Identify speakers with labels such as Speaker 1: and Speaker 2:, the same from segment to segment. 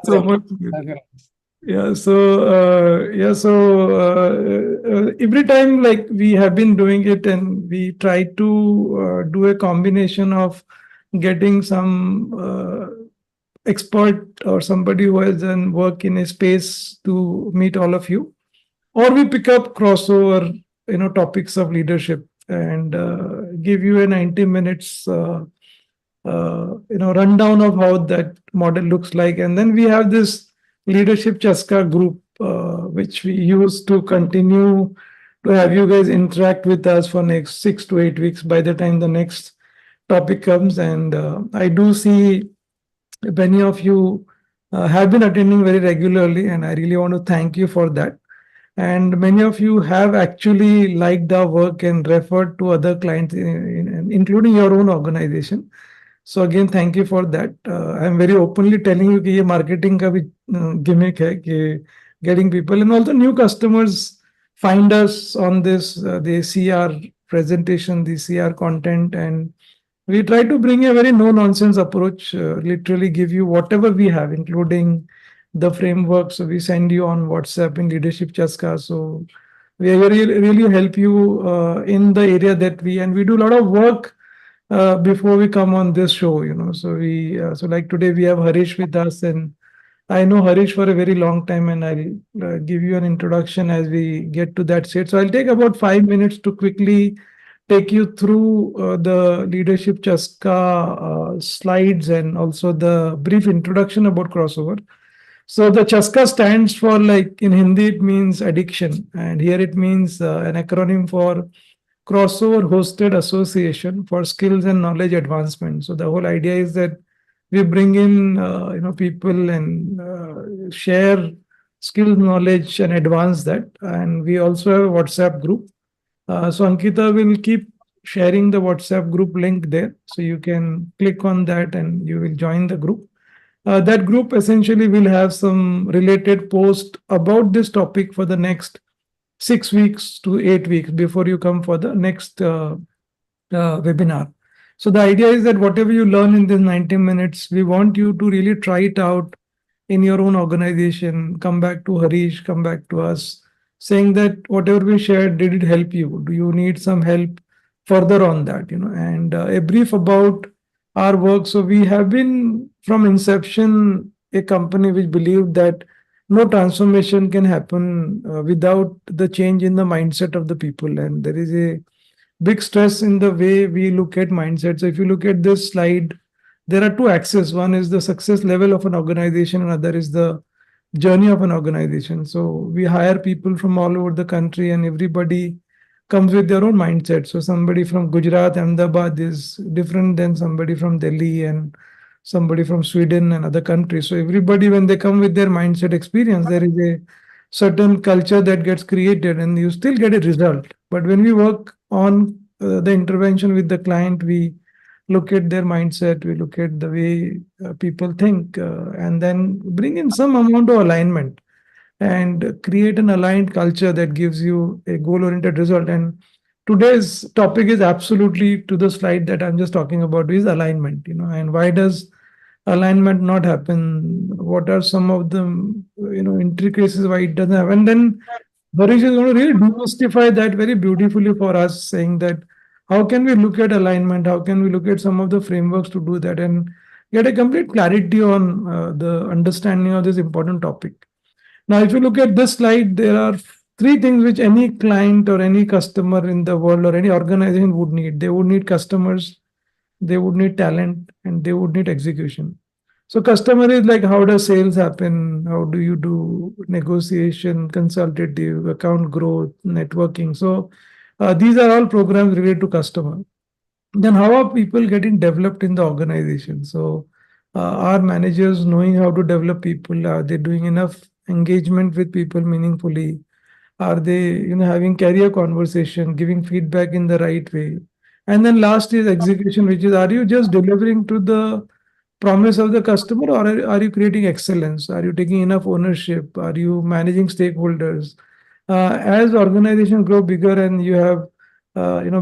Speaker 1: So much. Yeah, every time like we have been doing it, and we try to do a combination of getting some expert or somebody who has done work in a space to meet all of you, or we pick up crossover, topics of leadership, and give you a 90 minutes rundown of how that model looks like. And then we have this leadership chaska group, which we use to continue to have you guys interact with us for next 6 to 8 weeks by the time the next topic comes. And I do see many of you have been attending very regularly, and I really want to thank you for that. And many of you have actually liked our work and referred to other clients, including your own organization. So again, thank you for that. I'm very openly telling you कि ये marketing का भी gimmick है कि getting people, and also new customers find us on this. They see our presentation, they see our content, and we try to bring a very no-nonsense approach. Literally give you whatever we have, including the framework. So we send you on WhatsApp in Leadership Chaska. So we really help you in the area that we do a lot of work before we come on this show. So so like today we have Harish with us, and I know Harish for a very long time, and I'll give you an introduction as we get to that state. So I'll take about 5 minutes to quickly take you through the leadership chaska slides, and also the brief introduction about crossover. So the chaska stands for, like in Hindi it means addiction, and here it means an acronym for crossover hosted association for skills and knowledge advancement. So the whole idea is that we bring in people and share skill knowledge and advance that. And we also have a WhatsApp group. So Ankita will keep sharing the WhatsApp group link there, so you can click on that and you will join the group. That group essentially will have some related post about this topic for the next 6 weeks to 8 weeks before you come for the next webinar. So the idea is that whatever you learn in this 90 minutes, we want you to really try it out in your own organization. Come back to Harish, come back to us, saying that whatever we shared, did it help you? Do you need some help further on that? And a brief about our work. So we have been from inception a company which believed that no transformation can happen without the change in the mindset of the people. And there is a big stress in the way we look at mindset. So if you look at this slide, there are two axes. One is the success level of an organization, and other is the journey of an organization. So we hire people from all over the country, and everybody comes with their own mindset. So somebody from Gujarat, Ahmedabad is different than somebody from Delhi, and somebody from Sweden and other countries. So everybody, when they come with their mindset experience, there is a certain culture that gets created, and you still get a result. But when we work on the intervention with the client, we look at their mindset, we look at the way people think, and then bring in some amount of alignment and create an aligned culture that gives you a goal-oriented result. And today's topic is absolutely to the slide that I'm just talking about, is alignment. And why does alignment not happen? What are some of the intricacies why it doesn't happen? And then Harish is going to really demystify that very beautifully for us, saying that how can we look at alignment? How can we look at some of the frameworks to do that and get a complete clarity on the understanding of this important topic? Now, if you look at this slide, there are three things which any client or any customer in the world or any organization would need. They would need customers, they would need talent, and they would need execution. So customer is like, how does sales happen? How do you do negotiation, consultative, account growth, networking? So these are all programs related to customer. Then how are people getting developed in the organization? So are managers knowing how to develop people? Are they doing enough engagement with people meaningfully? Are they having career conversation, giving feedback in the right way? And then last is execution, which is, are you just delivering to the promise of the customer, or are you creating excellence? Are you taking enough ownership? Are you managing stakeholders? As organizations grow bigger and you have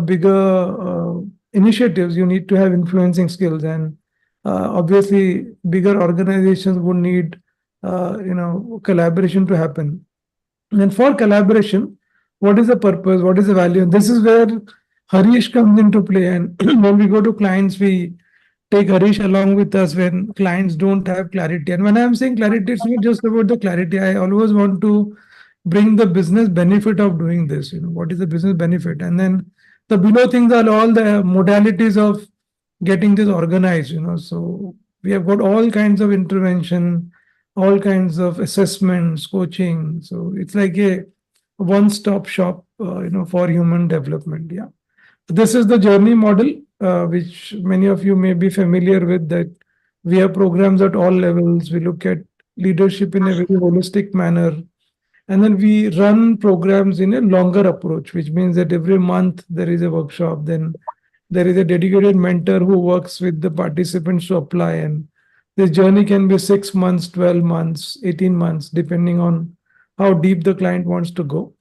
Speaker 1: bigger initiatives, you need to have influencing skills. And obviously bigger organizations would need collaboration to happen. And for collaboration, what is the purpose? What is the value? And this is where Harish comes into play. And when we go to clients, we take Harish along with us when clients don't have clarity. And when I'm saying clarity, it's not just about the clarity. I always want to bring the business benefit of doing this. What is the business benefit? And then the below things are all the modalities of getting this organized. So we have got all kinds of intervention, all kinds of assessments, coaching. So it's like a one-stop shop, for human development. Yeah. This is the journey model, which many of you may be familiar with, that we have programs at all levels. We look at leadership in a very holistic manner. And then we run programs in a longer approach, which means that every month there is a workshop. Then there is a dedicated mentor who works with the participants to apply. And this journey can be 6 months, 12 months, 18 months, depending on how deep the client wants to go.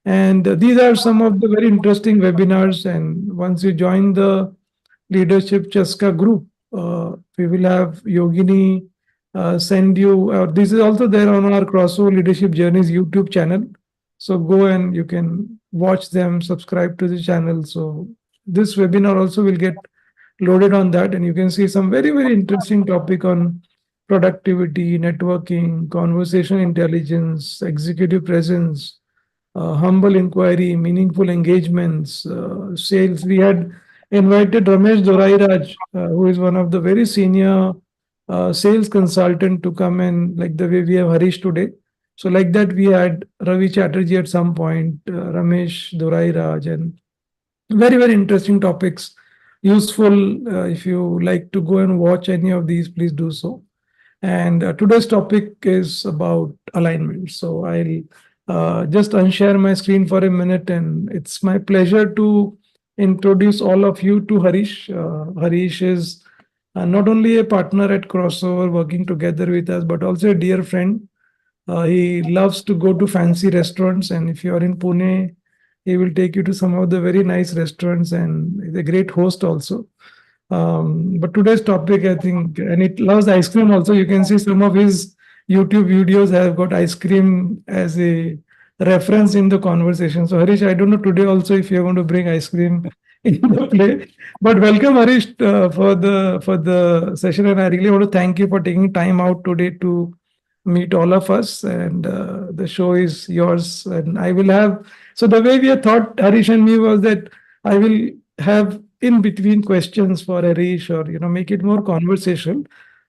Speaker 1: And these are some of the very interesting webinars. And once you join the Leadership Chaska group, we will have Yogini send you, this is also there on our Crossover Leadership Journeys YouTube channel. So go and you can watch them, subscribe to the channel. So this webinar also will get loaded on that, and you can see some very, very interesting topic on productivity, networking, conversation intelligence, executive presence, humble inquiry, meaningful engagements, sales. We had invited Ramesh Dorairaj, who is one of the very senior sales consultant, to come in, like the way we have Harish today. So like that, we had Ravi Chatterjee at some point, Ramesh Dorairaj, and very, very interesting topics. Useful. If you like to go and watch any of these, please do so. And today's topic is about alignment. So I'll just unshare my screen for a minute, and it's my pleasure to introduce all of you to Harish. Harish is not only a partner at Crossover working together with us, but also a dear friend. He loves to go to fancy restaurants, and if you are in Pune, he will take you to some of the very nice restaurants, and he's a great host also. But today's topic, I think, and it loves ice cream also. You can see some of his YouTube videos have got ice cream as a reference in the conversation. So, Harish, I don't know today also if you're going to bring ice cream in the play. But welcome, Harish, for the session, and I really want to thank you for taking time out today to meet all of us. And the show is yours, and I will have. So the way we had thought, Harish and me, was that I will have in between questions for Harish, or make it more conversational.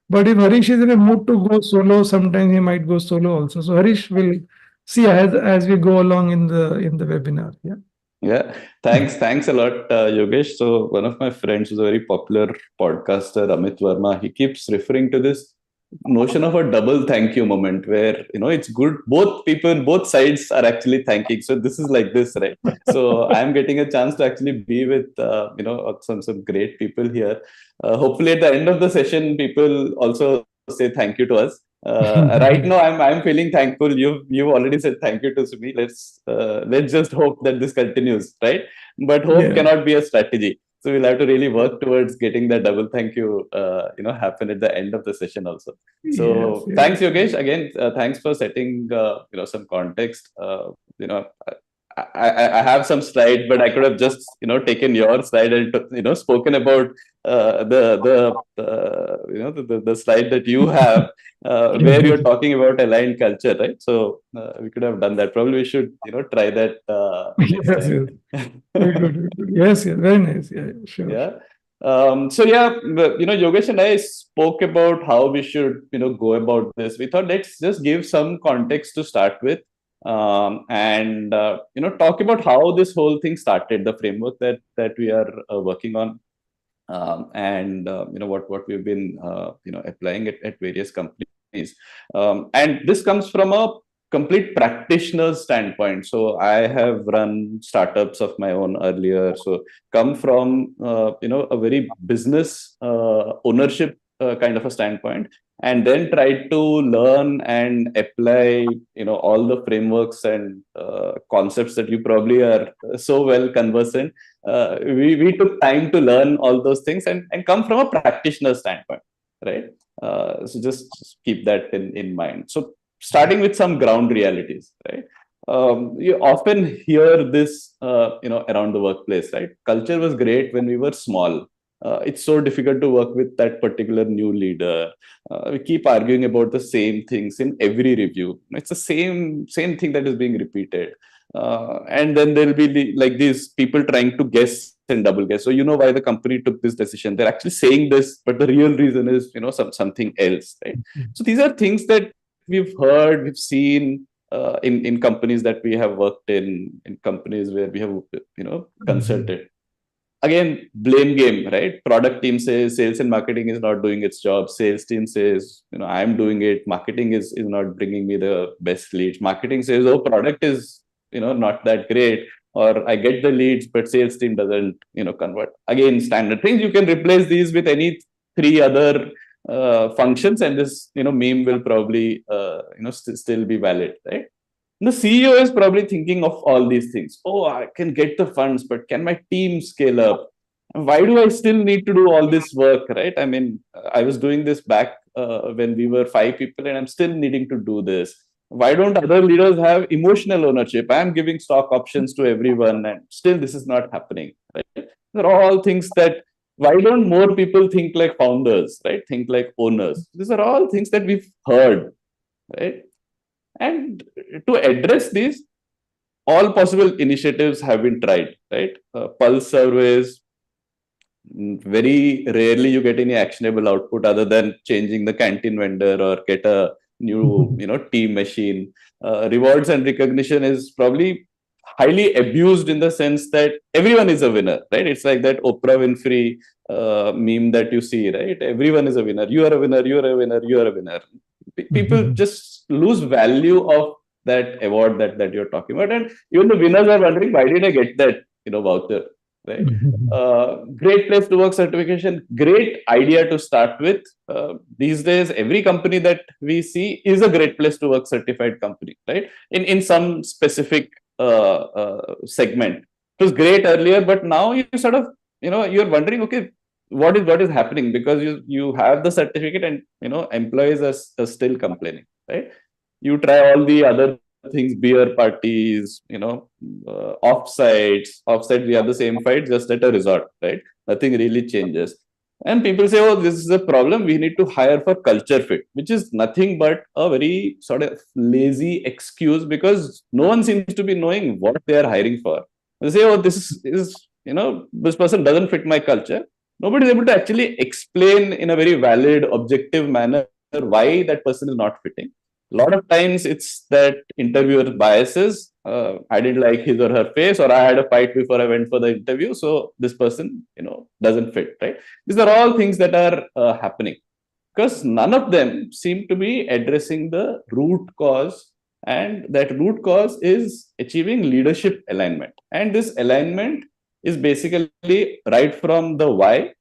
Speaker 1: But if Harish is in a mood to go solo, sometimes he might go solo also. So Harish will see as we go along in the webinar. Yeah.
Speaker 2: Yeah, thanks a lot, Yogesh. So one of my friends who's a very popular podcaster, Amit Verma, he keeps referring to this notion of a double thank you moment where it's good, both people, both sides are actually thanking. So this is like this, right? So I'm getting a chance to actually be with some great people here. Hopefully at the end of the session people also say thank you to us. Right now I'm feeling thankful. You've already said thank you to me. Let's just hope that this continues, right? But hope
Speaker 1: Yeah.
Speaker 2: cannot be a strategy. So we'll have to really work towards getting that double thank you, happen at the end of the session also.
Speaker 1: Yes.
Speaker 2: So
Speaker 1: Yes.
Speaker 2: thanks, Yogesh. Again, thanks for setting, some context. I have some slides, but I could have just taken your slide and spoken about the slide that you have, where you're talking about aligned culture, right? So we could have done that. Probably we should try that next
Speaker 1: Yes.
Speaker 2: time.
Speaker 1: Yes. Very good. Very good. Yes. Yes. Very nice. Yeah. Sure.
Speaker 2: Yeah. So yeah, Yogesh and I spoke about how we should, go about this. We thought let's just give some context to start with, and talk about how this whole thing started, the framework that we are working on, and what we've been applying at various companies, and this comes from a complete practitioner standpoint. So I have run startups of my own earlier, so come from a very business ownership kind of a standpoint, and then try to learn and apply all the frameworks and concepts that you probably are so well conversant. We took time to learn all those things and come from a practitioner standpoint, right? So just keep that in mind. So starting with some ground realities, right? You often hear this, around the workplace, right? Culture was great when we were small. It's so difficult to work with that particular new leader. We keep arguing about the same things in every review. It's the same thing that is being repeated. And then there'll be like these people trying to guess and double guess. So why the company took this decision. They're actually saying this, but the real reason is something else, right? So these are things that we've heard, we've seen in companies that we have worked in companies where we have consulted. Again, blame game, right? Product team says sales and marketing is not doing its job. Sales team says, I'm doing it. Marketing is not bringing me the best leads. Marketing says, oh, product is, not that great. Or I get the leads, but sales team doesn't, convert. Again, standard things. You can replace these with any three other functions, and this, meme will probably, still be valid, right? The CEO is probably thinking of all these things. Oh, I can get the funds, but can my team scale up? Why do I still need to do all this work, right? I mean, I was doing this back when we were 5 people, and I'm still needing to do this. Why don't other leaders have emotional ownership? I'm giving stock options to everyone, and still this is not happening, right? These are all things that, why don't more people think like founders, right? Think like owners. These are all things that we've heard, right? And to address these, all possible initiatives have been tried, right? Pulse surveys, very rarely you get any actionable output other than changing the canteen vendor or get a new, team machine. Rewards and recognition is probably highly abused in the sense that everyone is a winner, right? It's like that Oprah Winfrey meme that you see, right? Everyone is a winner. You are a winner. You are a winner. You are a winner. People just lose value of that award that you're talking about, and even the winners are wondering, why did I get that voucher, right? Great place to work certification, great idea to start with. These days every company that we see is a great place to work certified company, right? In some specific segment. It was great earlier, but now you sort of you're wondering, okay, what is happening, because you have the certificate and employees are still complaining, right? You try all the other things, beer parties, offsites we have the same fight just at a resort, right? Nothing really changes, and people say, oh, this is a problem, we need to hire for culture fit, which is nothing but a very sort of lazy excuse, because no one seems to be knowing what they are hiring for. They say, oh, this is this person doesn't fit my culture. Nobody is able to actually explain in a very valid, objective manner why that person is not fitting. A lot of times it's that interviewer biases. I didn't like his or her face, or I had a fight before I went for the interview, so this person, doesn't fit, right? These are all things that are happening because none of them seem to be addressing the root cause, and that root cause is achieving leadership alignment. And this alignment is basically right from the why,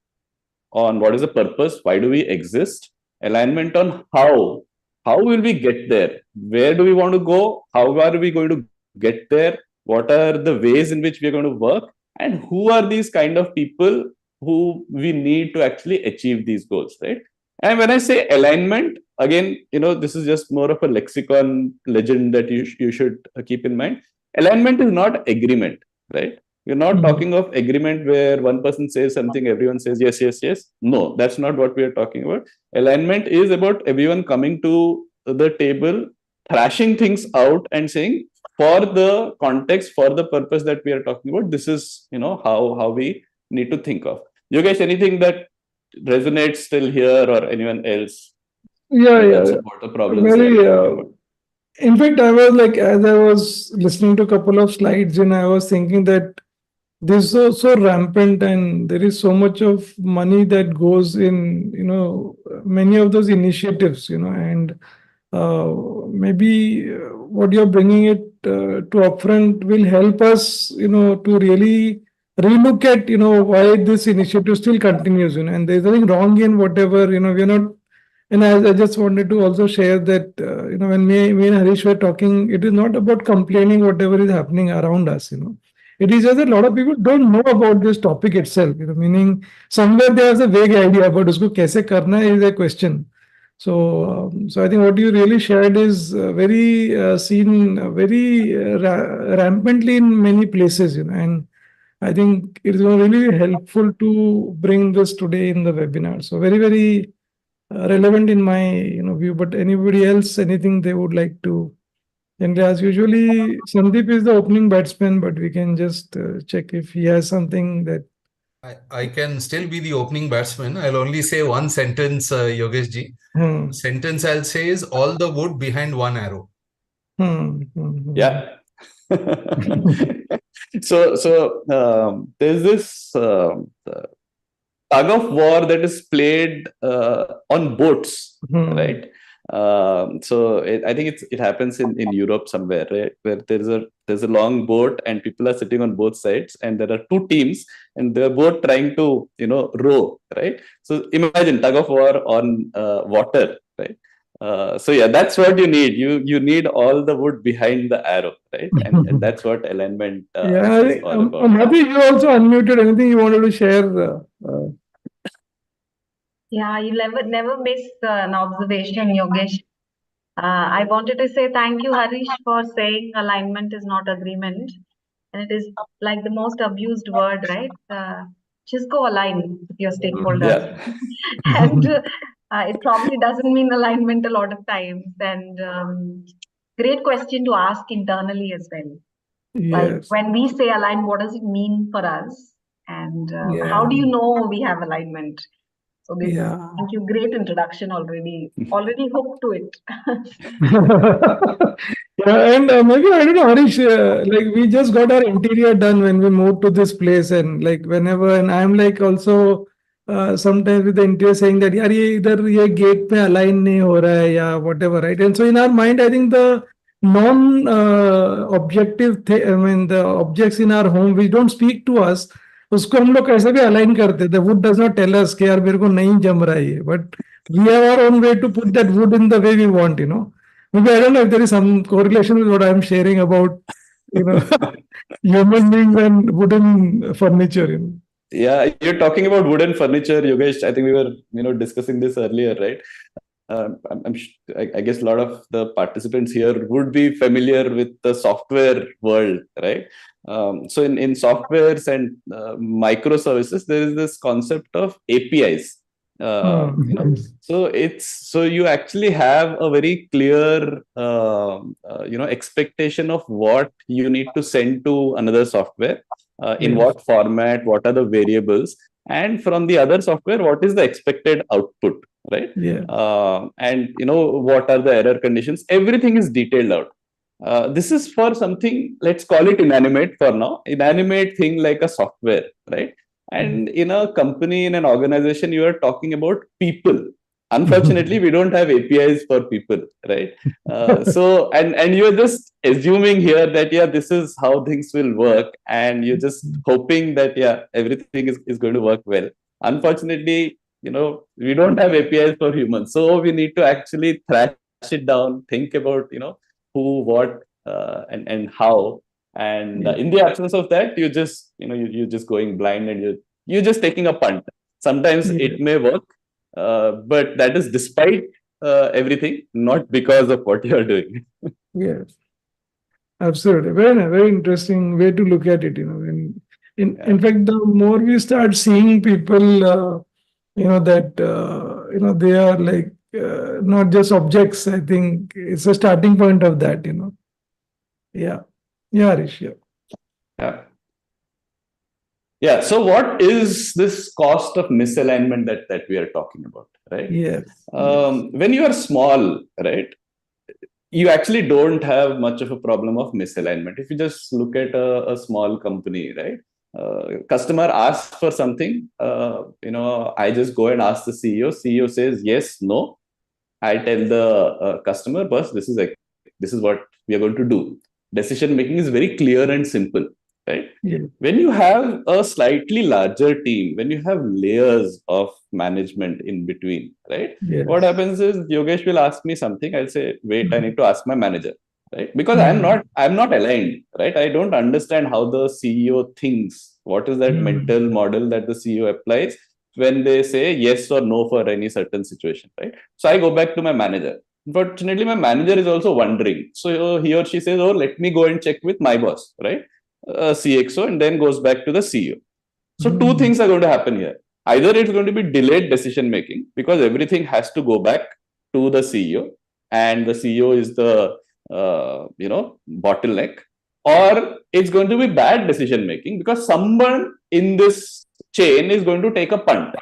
Speaker 2: on what is the purpose, why do we exist, alignment on how will we get there, where do we want to go, how are we going to get there, what are the ways in which we are going to work, and who are these kind of people who we need to actually achieve these goals, right? And when I say alignment, again, this is just more of a lexicon legend that you should keep in mind. Alignment is not agreement, right? We're not talking of agreement where one person says something, everyone says yes, yes, yes. No, that's not what we are talking about. Alignment is about everyone coming to the table, thrashing things out and saying, for the context, for the purpose that we are talking about, this is, how we need to think of. Yogesh, anything that resonates still here, or anyone else?
Speaker 1: Yeah,
Speaker 2: In
Speaker 1: yeah.
Speaker 2: terms of what the problems
Speaker 1: Very,
Speaker 2: they are talking about.
Speaker 1: in fact, I was like, as I was listening to a couple of slides, I was thinking that this is so rampant, and there is so much of money that goes in, many of those initiatives, and maybe what you're bringing it to upfront will help us, to really relook at, why this initiative still continues, and there's nothing wrong in whatever, we're not. And I just wanted to also share that, when me and Harish were talking, it is not about complaining whatever is happening around us, It is just that a lot of people don't know about this topic itself, meaning somewhere there's a vague idea about usko kaise karna is a question. So I think what you really shared is very seen very rampantly in many places, and I think it is really helpful to bring this today in the webinar. So very, very relevant in my view. But anybody else, anything they would like to? And as usually, Sandeep is the opening batsman, but we can just check if he has something that.
Speaker 3: I can still be the opening batsman. I'll only say one sentence, Yogesh ji.
Speaker 1: Hmm,
Speaker 3: The sentence I'll say is all the wood behind one arrow.
Speaker 2: Yeah. So there's this tug of war that is played on boats, right? I think it happens in Europe somewhere, right? Where there's a long boat and people are sitting on both sides, and there are two teams, and they're both trying to row, right? So imagine tug of war on water, right? So yeah, that's what you need. You need all the wood behind the arrow, right? And that's what alignment
Speaker 1: Yeah,
Speaker 2: is all
Speaker 1: I'm
Speaker 2: about.
Speaker 1: happy you also unmuted. Anything you wanted to share?
Speaker 4: Yeah, you never miss an observation, Yogesh. I wanted to say thank you, Harish, for saying alignment is not agreement. And it is like the most abused word, right? Just go align with your stakeholders.
Speaker 2: Yeah.
Speaker 4: And it probably doesn't mean alignment a lot of times. And great question to ask internally as well. Like
Speaker 1: Yes.
Speaker 4: when we say align, what does it mean for us? And how do you know we have alignment? So this,
Speaker 1: Yeah.
Speaker 4: thank you, great introduction already. Already hooked to it.
Speaker 1: Yeah, and maybe I don't know, Harish. Like we just got our interior done when we moved to this place, and like whenever, and I'm like also sometimes with the interior saying that यार ये इधर ये gate पे align नहीं हो रहा है या whatever, right? And so in our mind, I think the non objective, I mean the objects in our home which don't speak to us, उसको हम लोग कैसे भी align करते थे. Wood does not tell us कि यार मेरे को नहीं जम रहा है ये, but we have our own way to put that wood in the way we want. Maybe I don't know if there is some correlation with what I'm sharing about, human beings and wooden furniture.
Speaker 2: Yeah, you're talking about wooden furniture, Yogesh. I think we were, discussing this earlier, right? I guess a lot of the participants here would be familiar with the software world, right? So in softwares and microservices, there is this concept of APIs. So you actually have a very clear expectation of what you need to send to another software, in what format, what are the variables, and from the other software, what is the expected output, right? And what are the error conditions. Everything is detailed out. This is for something, let's call it inanimate for now, inanimate thing like a software, right? And in a company, in an organization, you are talking about people. Unfortunately, we don't have APIs for people, right? So you're just assuming here that this is how things will work, and you're just hoping that everything is going to work well. Unfortunately, we don't have APIs for humans, so we need to actually thrash it down, think about who, what, and how. And in the absence of that, you just you're just going blind, and you're just taking a punt. Sometimes it may work, but that is despite everything, not because of what you are doing.
Speaker 1: Yes, absolutely. Very interesting way to look at it. In fact, the more we start seeing people, that they are like not just objects. I think it's a starting point of that. Yeah, Harish.
Speaker 2: Yeah. So what is this cost of misalignment that we are talking about, right?
Speaker 1: Yes.
Speaker 2: When you are small, right, you actually don't have much of a problem of misalignment. If you just look at a small company, right? Customer asks for something, I just go and ask the CEO. CEO says yes, no. I tell the customer, boss, this is what we are going to do. Decision making is very clear and simple, right? When you have a slightly larger team, when you have layers of management in between, right? What happens is Yogesh will ask me something. I'll say, wait, I need to ask my manager, right? Because I'm not aligned, right? I don't understand how the CEO thinks. What is that mental model that the CEO applies? when they say yes or no for any certain situation, right? So I go back to my manager. Unfortunately, my manager is also wondering. So he or she says, oh, let me go and check with my boss, right? CXO, and then goes back to the CEO. So two things are going to happen here. Either it's going to be delayed decision making because everything has to go back to the CEO, and the CEO is the bottleneck, or it's going to be bad decision making because someone in this chain is going to take a punt.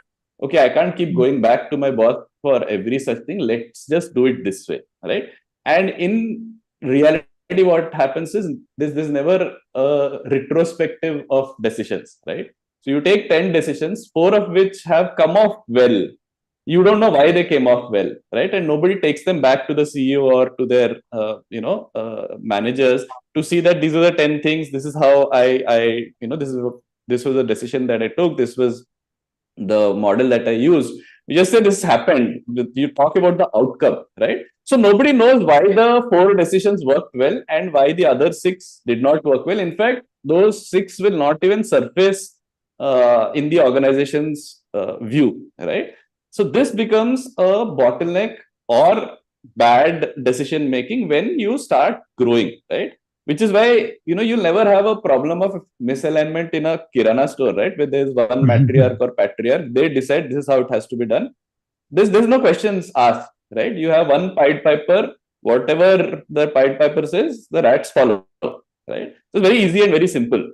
Speaker 2: Okay, I can't keep going back to my boss for every such thing. Let's just do it this way, right? And in reality, what happens is there's never a retrospective of decisions, right? So you take 10 decisions, 4 of which have come off well. You don't know why they came off well, right? And nobody takes them back to the CEO or to their managers to see that these are the 10 things. This is how this was a decision that I took. This was the model that I used. You just say this happened. You talk about the outcome, right? So nobody knows why the 4 decisions worked well and why the other 6 did not work well. In fact, those 6 will not even surface in the organization's view, right? So this becomes a bottleneck or bad decision making when you start growing, right? Which is why you'll never have a problem of misalignment in a Kirana store, right? Where there's one matriarch or patriarch, they decide this is how it has to be done. There's no questions asked, right? You have one Pied Piper, whatever the Pied Piper says, the rats follow, right? So it's very easy and very simple.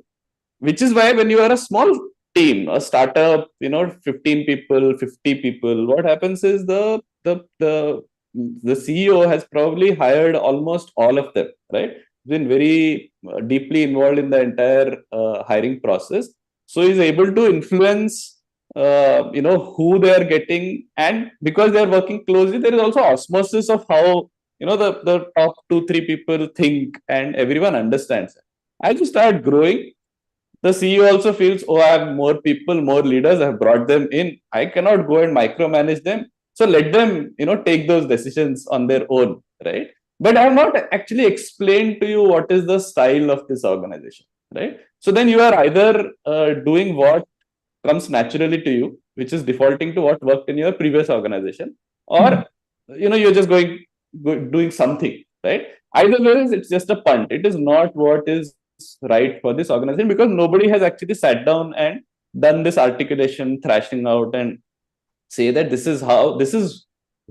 Speaker 2: Which is why when you are a small team, a startup, 15 people, 50 people, what happens is the CEO has probably hired almost all of them, right? Been very deeply involved in the entire hiring process. So he's able to influence, who they are getting. And because they are working closely, there is also osmosis of how, the top 2-3 people think and everyone understands it. As you start growing, the CEO also feels, oh, I have more people, more leaders, I have brought them in. I cannot go and micromanage them. So let them, take those decisions on their own, right? But I have not actually explained to you what is the style of this organization, right? So then you are either doing what comes naturally to you, which is defaulting to what worked in your previous organization, or you're just doing something, right? Either way, it's just a punt. It is not what is right for this organization because nobody has actually sat down and done this articulation, thrashing out, and say that this is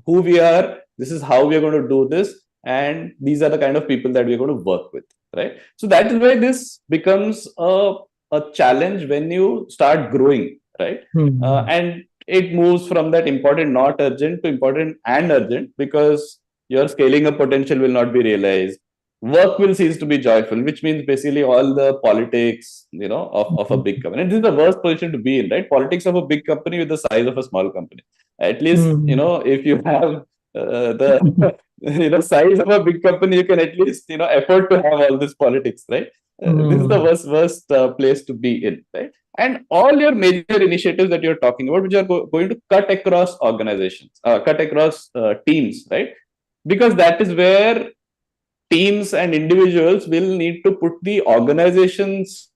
Speaker 2: who we are, this is how we are going to do this, and these are the kind of people that we're going to work with, right? So that is why this becomes a challenge when you start growing, right? And it moves from that important, not urgent, to important and urgent, because your scaling up potential will not be realized. Work will cease to be joyful, which means basically all the politics, of a big company. And this is the worst position to be in, right? Politics of a big company with the size of a small company. At least, if you have the size of a big company, you can at least, afford to have all this politics, right? This is the worst place to be in, right? And all your major initiatives that you're talking about, which are going to cut across organizations, cut across teams, right? Because that is where teams and individuals will need to put the organization's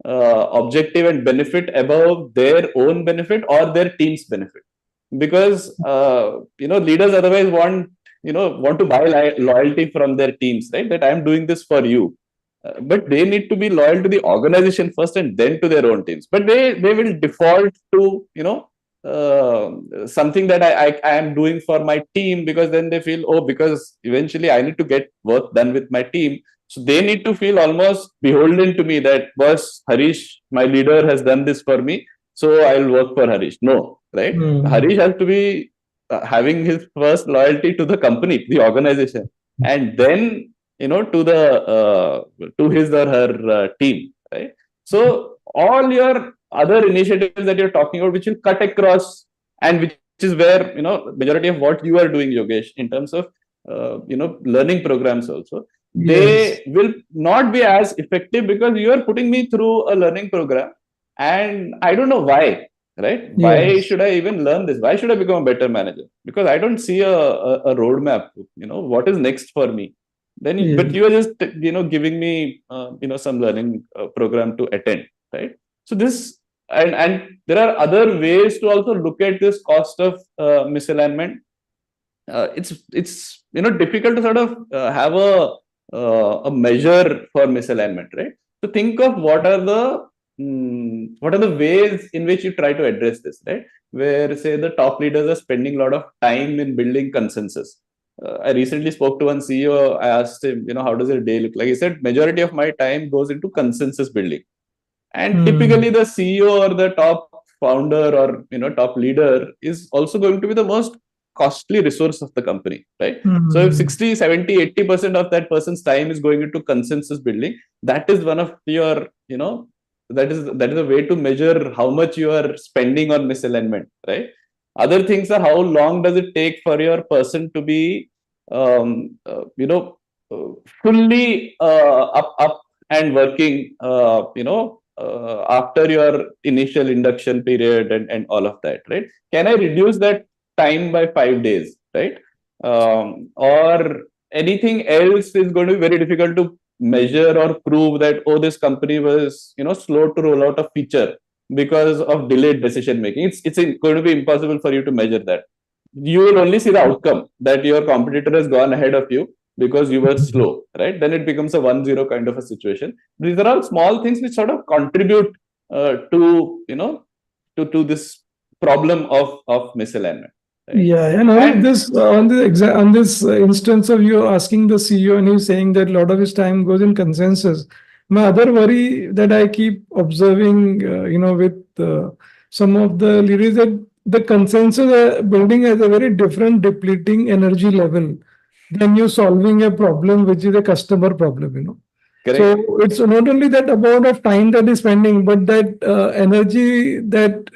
Speaker 2: objective and benefit above their own benefit or their team's benefit. Because leaders otherwise want to buy loyalty from their teams, right? That I'm doing this for you. But they need to be loyal to the organization first and then to their own teams. But they will default to something that I am doing for my team, because then they feel, oh, because eventually I need to get work done with my team. So they need to feel almost beholden to me that, boss, Harish, my leader, has done this for me, so I'll work for Harish. No, right? Harish has to be having his first loyalty to the company, the organization, and then to his or her team, right? So all your other initiatives that you're talking about, which will cut across, and which is where majority of what you are doing, Yogesh, in terms of learning programs also, they will not be as effective because you are putting me through a learning program, and I don't know why. Right? Why should I even learn this? Why should I become a better manager? Because I don't see a roadmap. What is next for me? Then, but you are just giving me some learning program to attend, right? So this, and there are other ways to also look at this cost of misalignment. It's difficult to sort of have a measure for misalignment, right? So think of what are the ways in which you try to address this, right? Where say the top leaders are spending a lot of time in building consensus. I recently spoke to one CEO. I asked him, how does a day look like? He said, majority of my time goes into consensus building. And typically the CEO or the top founder or top leader is also going to be the most costly resource of the company, right? So if 60, 70, 80% of that person's time is going into consensus building, that is one of your, that is a way to measure how much you are spending on misalignment, right? Other things are how long does it take for your person to be, fully up and working, after your initial induction period and all of that, right? Can I reduce that time by 5 days, right? Or anything else is going to be very difficult to measure or prove that, oh, this company was, slow to roll out a feature because of delayed decision making. It's going to be impossible for you to measure that. You will only see the outcome that your competitor has gone ahead of you because you were slow, right? Then it becomes a 1-0 kind of a situation. These are all small things which sort of contribute to this problem of misalignment. Right?
Speaker 1: Yeah, and on this instance of you asking the CEO and he's saying that a lot of his time goes in consensus. My other worry that I keep observing, with some of the leaders, that the consensus building has a very different depleting energy level than you solving a problem which is a customer problem.
Speaker 2: Correct.
Speaker 1: So it's not only that amount of time that is spending, but that energy that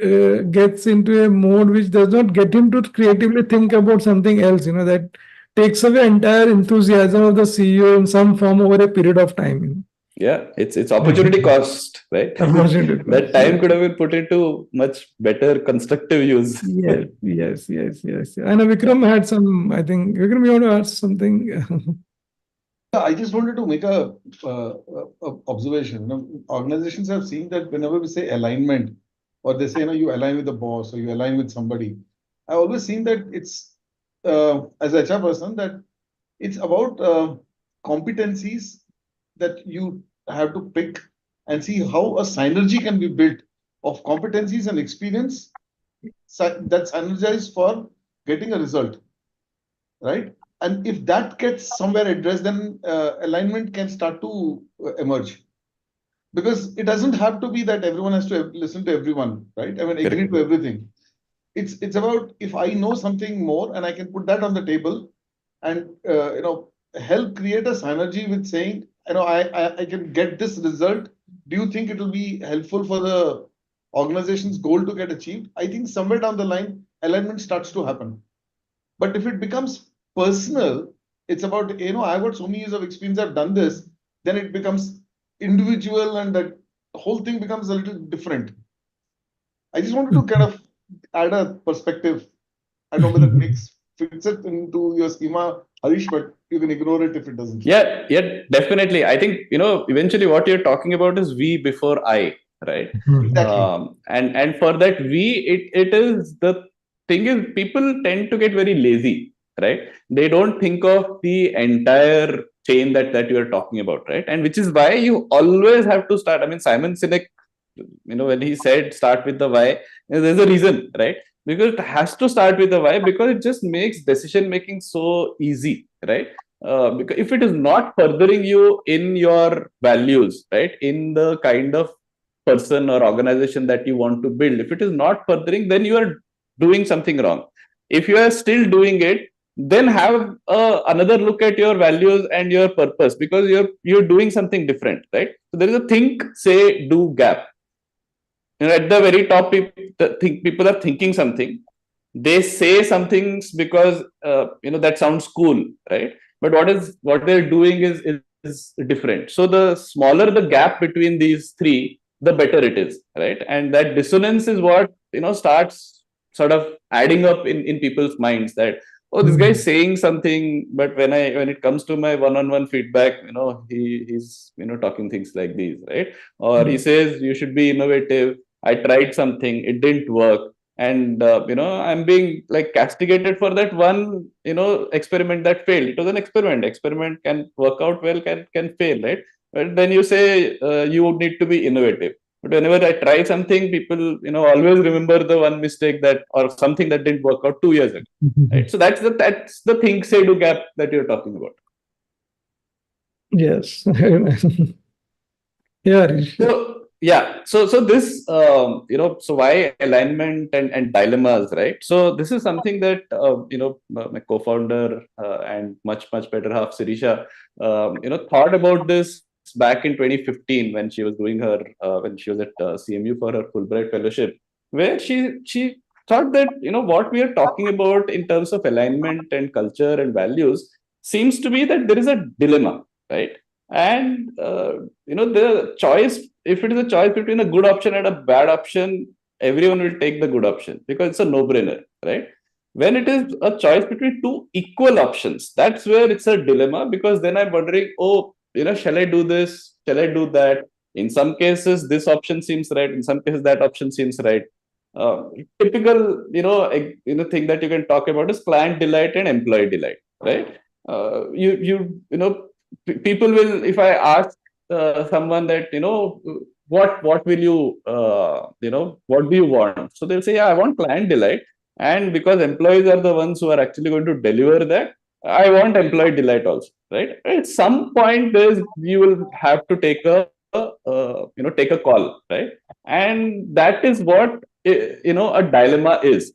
Speaker 1: gets into a mode which does not get him to creatively think about something else, that takes away entire enthusiasm of the CEO in some form over a period of time.
Speaker 2: Yeah, it's opportunity cost, right? That time could have been put into much better constructive use.
Speaker 1: Yes. And Vikram had some, I think, Vikram, you want to ask something?
Speaker 5: I just wanted to make a observation. Organizations have seen that whenever we say alignment, or they say, you align with the boss or you align with somebody, I always seen that it's, as a HR person, that it's about competencies that you have to pick and see how a synergy can be built of competencies and experience that synergize for getting a result, right? And if that gets somewhere addressed, then alignment can start to emerge. Because it doesn't have to be that everyone has to listen to everyone, right? I mean, agree to everything. It's about if I know something more and I can put that on the table and help create a synergy with saying, I can get this result. Do you think it will be helpful for the organization's goal to get achieved? I think somewhere down the line, alignment starts to happen. But if it becomes personal, it's about, I've got so many years of experience, I've done this, then it becomes individual and that whole thing becomes a little different. I just wanted to kind of add a perspective. I don't know whether it fits it into your schema, Harish, but you can ignore it if it doesn't.
Speaker 2: Yeah, definitely. I think, eventually what you're talking about is we before I, right?
Speaker 5: Exactly.
Speaker 2: And for that we, it is the thing is people tend to get very lazy, right? They don't think of the entire chain that you're talking about, right? And which is why you always have to start. I mean, Simon Sinek, when he said start with the why, there's a reason, right? Because it has to start with the why, because it just makes decision making so easy, right? Because if it is not furthering you in your values, right, in the kind of person or organization that you want to build, if it is not furthering, then you are doing something wrong. If you are still doing it, then have another look at your values and your purpose, because you're doing something different, right? So there is a think, say, do gap. At the very top, people are thinking something. They say some things because that sounds cool, right? But what they're doing is different. So the smaller the gap between these three, the better it is, right? And that dissonance is what starts sort of adding up in people's minds, that this guy is saying something, but when it comes to my one-on-one feedback, he's talking things like these, right? Or he says you should be innovative, I tried something, it didn't work, and I'm being like castigated for that one experiment that failed. It was an experiment can work out well, can fail, right? But then you say you need to be innovative. But whenever I try something, people always remember the one mistake that or something that didn't work out 2 years ago, right? So that's the think say do gap that you're talking about.
Speaker 1: Yes. Yeah, Harish.
Speaker 2: So yeah, so this so why alignment and dilemmas, right? So this is something that my co-founder and much better half Sirisha thought about this back in 2015 when she was doing her when she was at CMU for her Fulbright fellowship, where she thought that what we are talking about in terms of alignment and culture and values seems to be that there is a dilemma, right? And the choice, if it is a choice between a good option and a bad option, everyone will take the good option because it's a no-brainer, right? When it is a choice between two equal options, that's where it's a dilemma, because then I'm wondering, oh, shall I do this? Shall I do that? In some cases, this option seems right. In some cases, that option seems right. Typical, thing that you can talk about is client delight and employee delight, right? People will, if I ask someone that what will you what do you want, so they'll say, yeah, I want client delight, and because employees are the ones who are actually going to deliver that, I want employee delight also, right? At some point you will have to take a call, right? And that is what a dilemma is.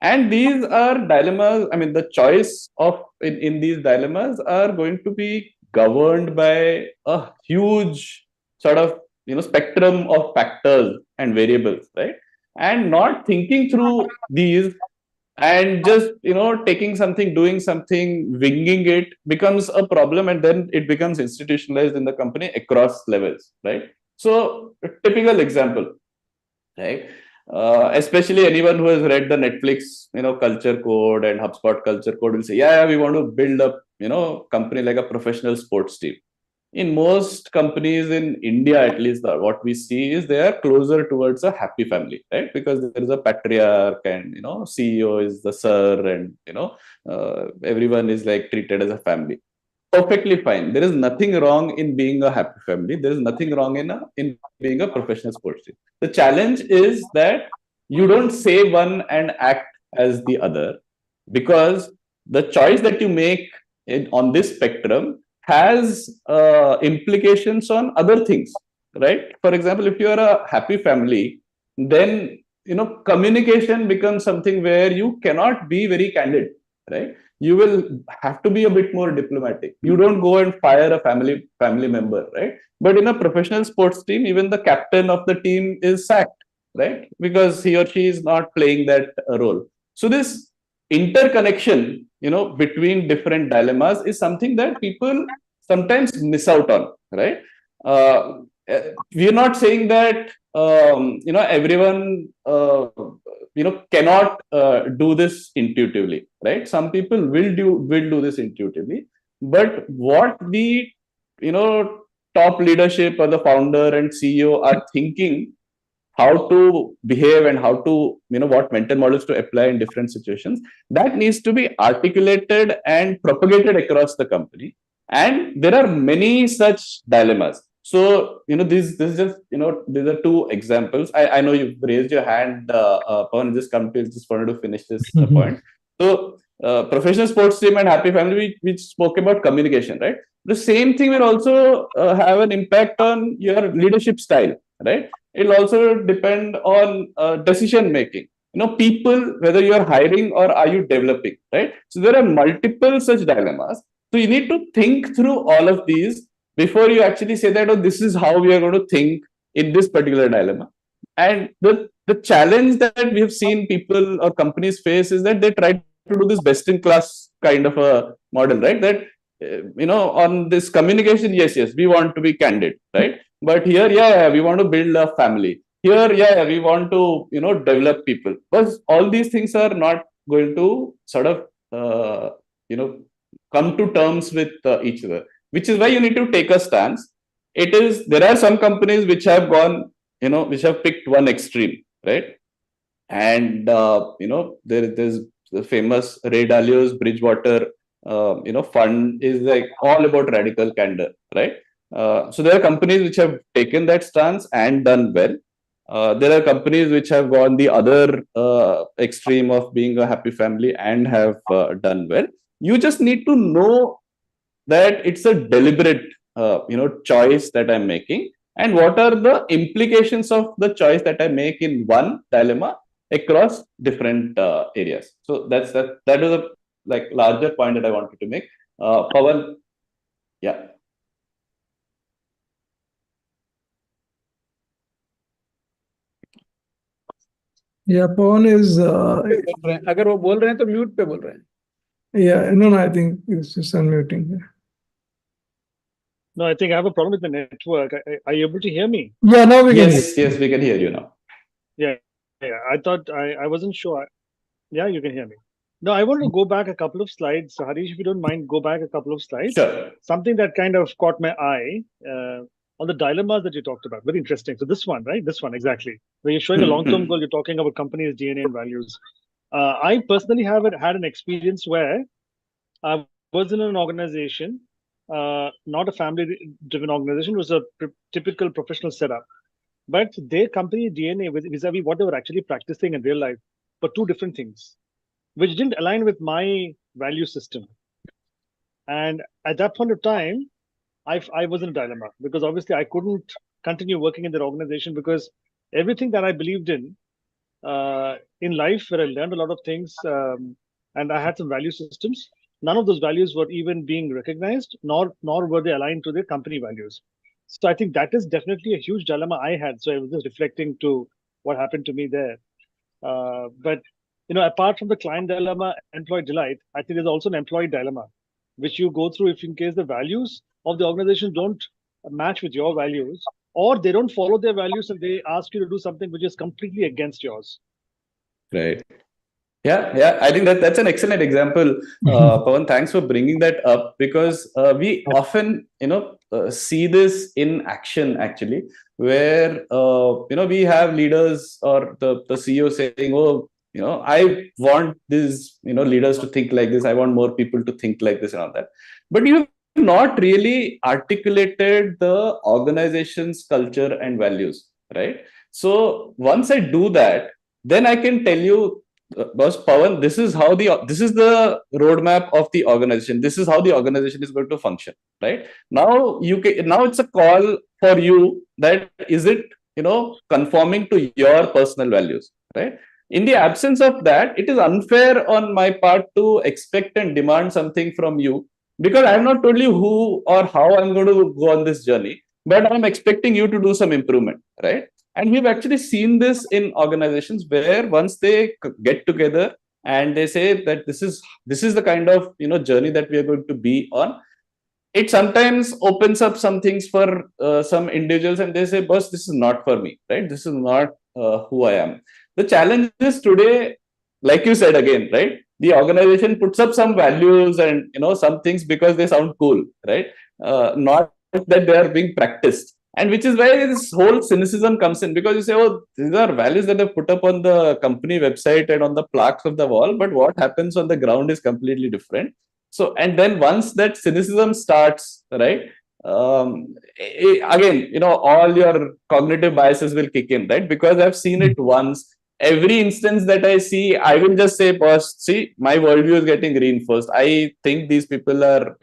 Speaker 2: And these are dilemmas. I mean, the choice of in these dilemmas are going to be governed by a huge sort of spectrum of factors and variables, right? And not thinking through these and just taking something, doing something, winging it becomes a problem, and then it becomes institutionalized in the company across levels, right? So, a typical example, right? Especially anyone who has read the Netflix, culture code and HubSpot culture code will say, yeah, we want to build up, company like a professional sports team. In most companies in India, at least what we see is they are closer towards a happy family, right? Because there is a patriarch and, CEO is the sir, and, everyone is like treated as a family. Perfectly fine. There is nothing wrong in being a happy family. There is nothing wrong in being a professional sports team. The challenge is that you don't say one and act as the other, because the choice that you make on this spectrum has implications on other things, right? For example, if you are a happy family, then communication becomes something where you cannot be very candid, right? You will have to be a bit more diplomatic. You don't go and fire a family member, right? But in a professional sports team, even the captain of the team is sacked, right? Because he or she is not playing that role. So this interconnection, between different dilemmas is something that people sometimes miss out on, right? We are not saying that everyone cannot do this intuitively, right? Some people will do this intuitively, but what the top leadership or the founder and CEO are thinking how to behave and how to what mental models to apply in different situations, that needs to be articulated and propagated across the company. And there are many such dilemmas. So this is just these are two examples. I know you've raised your hand, Pawan. Just wanted to finish this point. So professional sports team and happy family, we spoke about communication, right? The same thing will also have an impact on your leadership style, right? It'll also depend on decision making. People, whether you are hiring or are you developing, right? So there are multiple such dilemmas. So you need to think through all of these before you actually say that, oh, this is how we are going to think in this particular dilemma. And the challenge that we have seen people or companies face is that they try to do this best in class kind of a model, right? That on this communication, yes, we want to be candid, right? But here, we want to build a family. Here, we want to develop people. But all these things are not going to sort of come to terms with each other, which is why you need to take a stance. There are some companies which have gone which have picked one extreme, right? And there's the famous Ray Dalio's Bridgewater fund is like all about radical candor, right? So there are companies which have taken that stance and done well. There are companies which have gone the other extreme of being a happy family and have done well. You just need to know that it's a deliberate choice that I'm making, and what are the implications of the choice that I make in one dilemma across different areas. So that was a like larger point that I wanted to make. Pawan, yeah.
Speaker 1: Yeah, Pawan is
Speaker 6: अगर वो बोल रहे हैं तो mute पे बोल रहे हैं.
Speaker 1: yeah, no, I think it's just unmuting.
Speaker 7: No, I think I have a problem with the network. Are you able to hear me?
Speaker 1: Yeah, now we can hear.
Speaker 2: Yes, we can hear you now.
Speaker 7: Yeah. I thought I wasn't sure. Yeah, you can hear me. No, I want to go back a couple of slides. So Harish, if you don't mind, go back a couple of slides.
Speaker 2: Sure.
Speaker 7: Something that kind of caught my eye on the dilemmas that you talked about. Very interesting. So this one, right? This one, exactly. Where you're showing a long-term goal, you're talking about companies' DNA and values. I personally have had an experience where I was in an organization, not a family-driven organization, it was a typical professional setup. But their company DNA vis-a-vis what they were actually practicing in real life were two different things, which didn't align with my value system. And at that point of time, I was in a dilemma because obviously I couldn't continue working in their organization because everything that I believed in life, where I learned a lot of things and I had some value systems, none of those values were even being recognized, nor were they aligned to their company values. So I think that is definitely a huge dilemma I had. So I was just reflecting to what happened to me there. But apart from the client dilemma, employee delight, I think there's also an employee dilemma, which you go through if in case the values of the organization don't match with your values, or they don't follow their values and they ask you to do something which is completely against yours.
Speaker 2: Right. Yeah. I think that's an excellent example, Pawan. Thanks for bringing that up because we often, see this in action actually, where we have leaders or the CEO saying, "Oh, I want these leaders to think like this. I want more people to think like this and all that." But you have not really articulated the organization's culture and values, right? So once I do that, then I can tell you, boss Pawan, this is the roadmap of the organization. This is how the organization is going to function, right? Now it's a call for you that is it conforming to your personal values, right? In the absence of that, it is unfair on my part to expect and demand something from you because I have not told you who or how I'm going to go on this journey, but I'm expecting you to do some improvement, right? And we've actually seen this in organizations where once they get together and they say that this is the kind of journey that we are going to be on, it sometimes opens up some things for some individuals and they say, boss, this is not for me, right? This is not who I am. The challenge is today, like you said again, right? The organization puts up some values and some things because they sound cool, right? Not that they are being practiced. And which is why this whole cynicism comes in because you say, oh, these are values that are put up on the company website and on the plaques of the wall, but what happens on the ground is completely different. So, and then once that cynicism starts, right, again, all your cognitive biases will kick in, right? Because I've seen it once. Every instance that I see, I will just say, boss, see, my worldview is getting reinforced. I think these people are,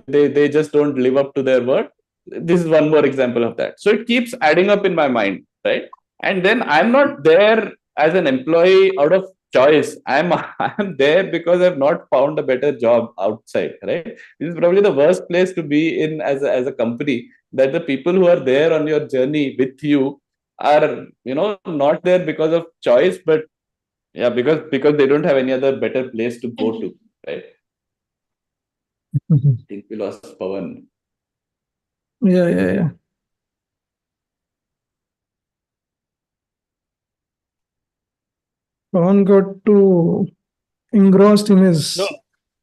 Speaker 2: they just don't live up to their word. This is one more example of that. So it keeps adding up in my mind, right? And then I'm not there as an employee out of choice. I'm there because I've not found a better job outside, right? This is probably the worst place to be in as a company, that the people who are there on your journey with you are not there because of choice, but because they don't have any other better place to go to, right? I think we lost Pawan.
Speaker 1: Yeah. Pawan got too engrossed in his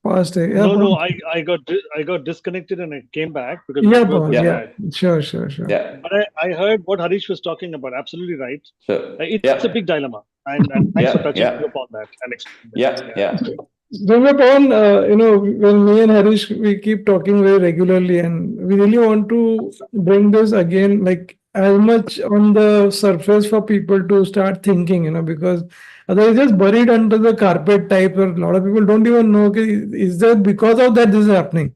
Speaker 1: Past, yeah,
Speaker 7: No, no,
Speaker 1: Pawan.
Speaker 7: I got disconnected and I came back because
Speaker 1: Yeah,
Speaker 7: network
Speaker 1: Pawan,
Speaker 7: was
Speaker 2: Yeah.
Speaker 1: yeah,
Speaker 7: bad.
Speaker 1: sure, sure, sure.
Speaker 2: Yeah.
Speaker 7: But I heard what Harish was talking about. Absolutely right.
Speaker 2: Sure.
Speaker 7: It's
Speaker 2: Yeah.
Speaker 7: a big dilemma, and thanks for
Speaker 2: Yeah.
Speaker 7: touching
Speaker 2: Yeah.
Speaker 7: upon that and explaining that.
Speaker 2: Yeah. Yeah.
Speaker 1: Remember, Pawan, when me and Harish, we keep talking very regularly, and we really want to bring this again, like as much on the surface for people to start thinking, because otherwise it's just buried under the carpet type, where a lot of people don't even know, okay, is that because of that this is happening?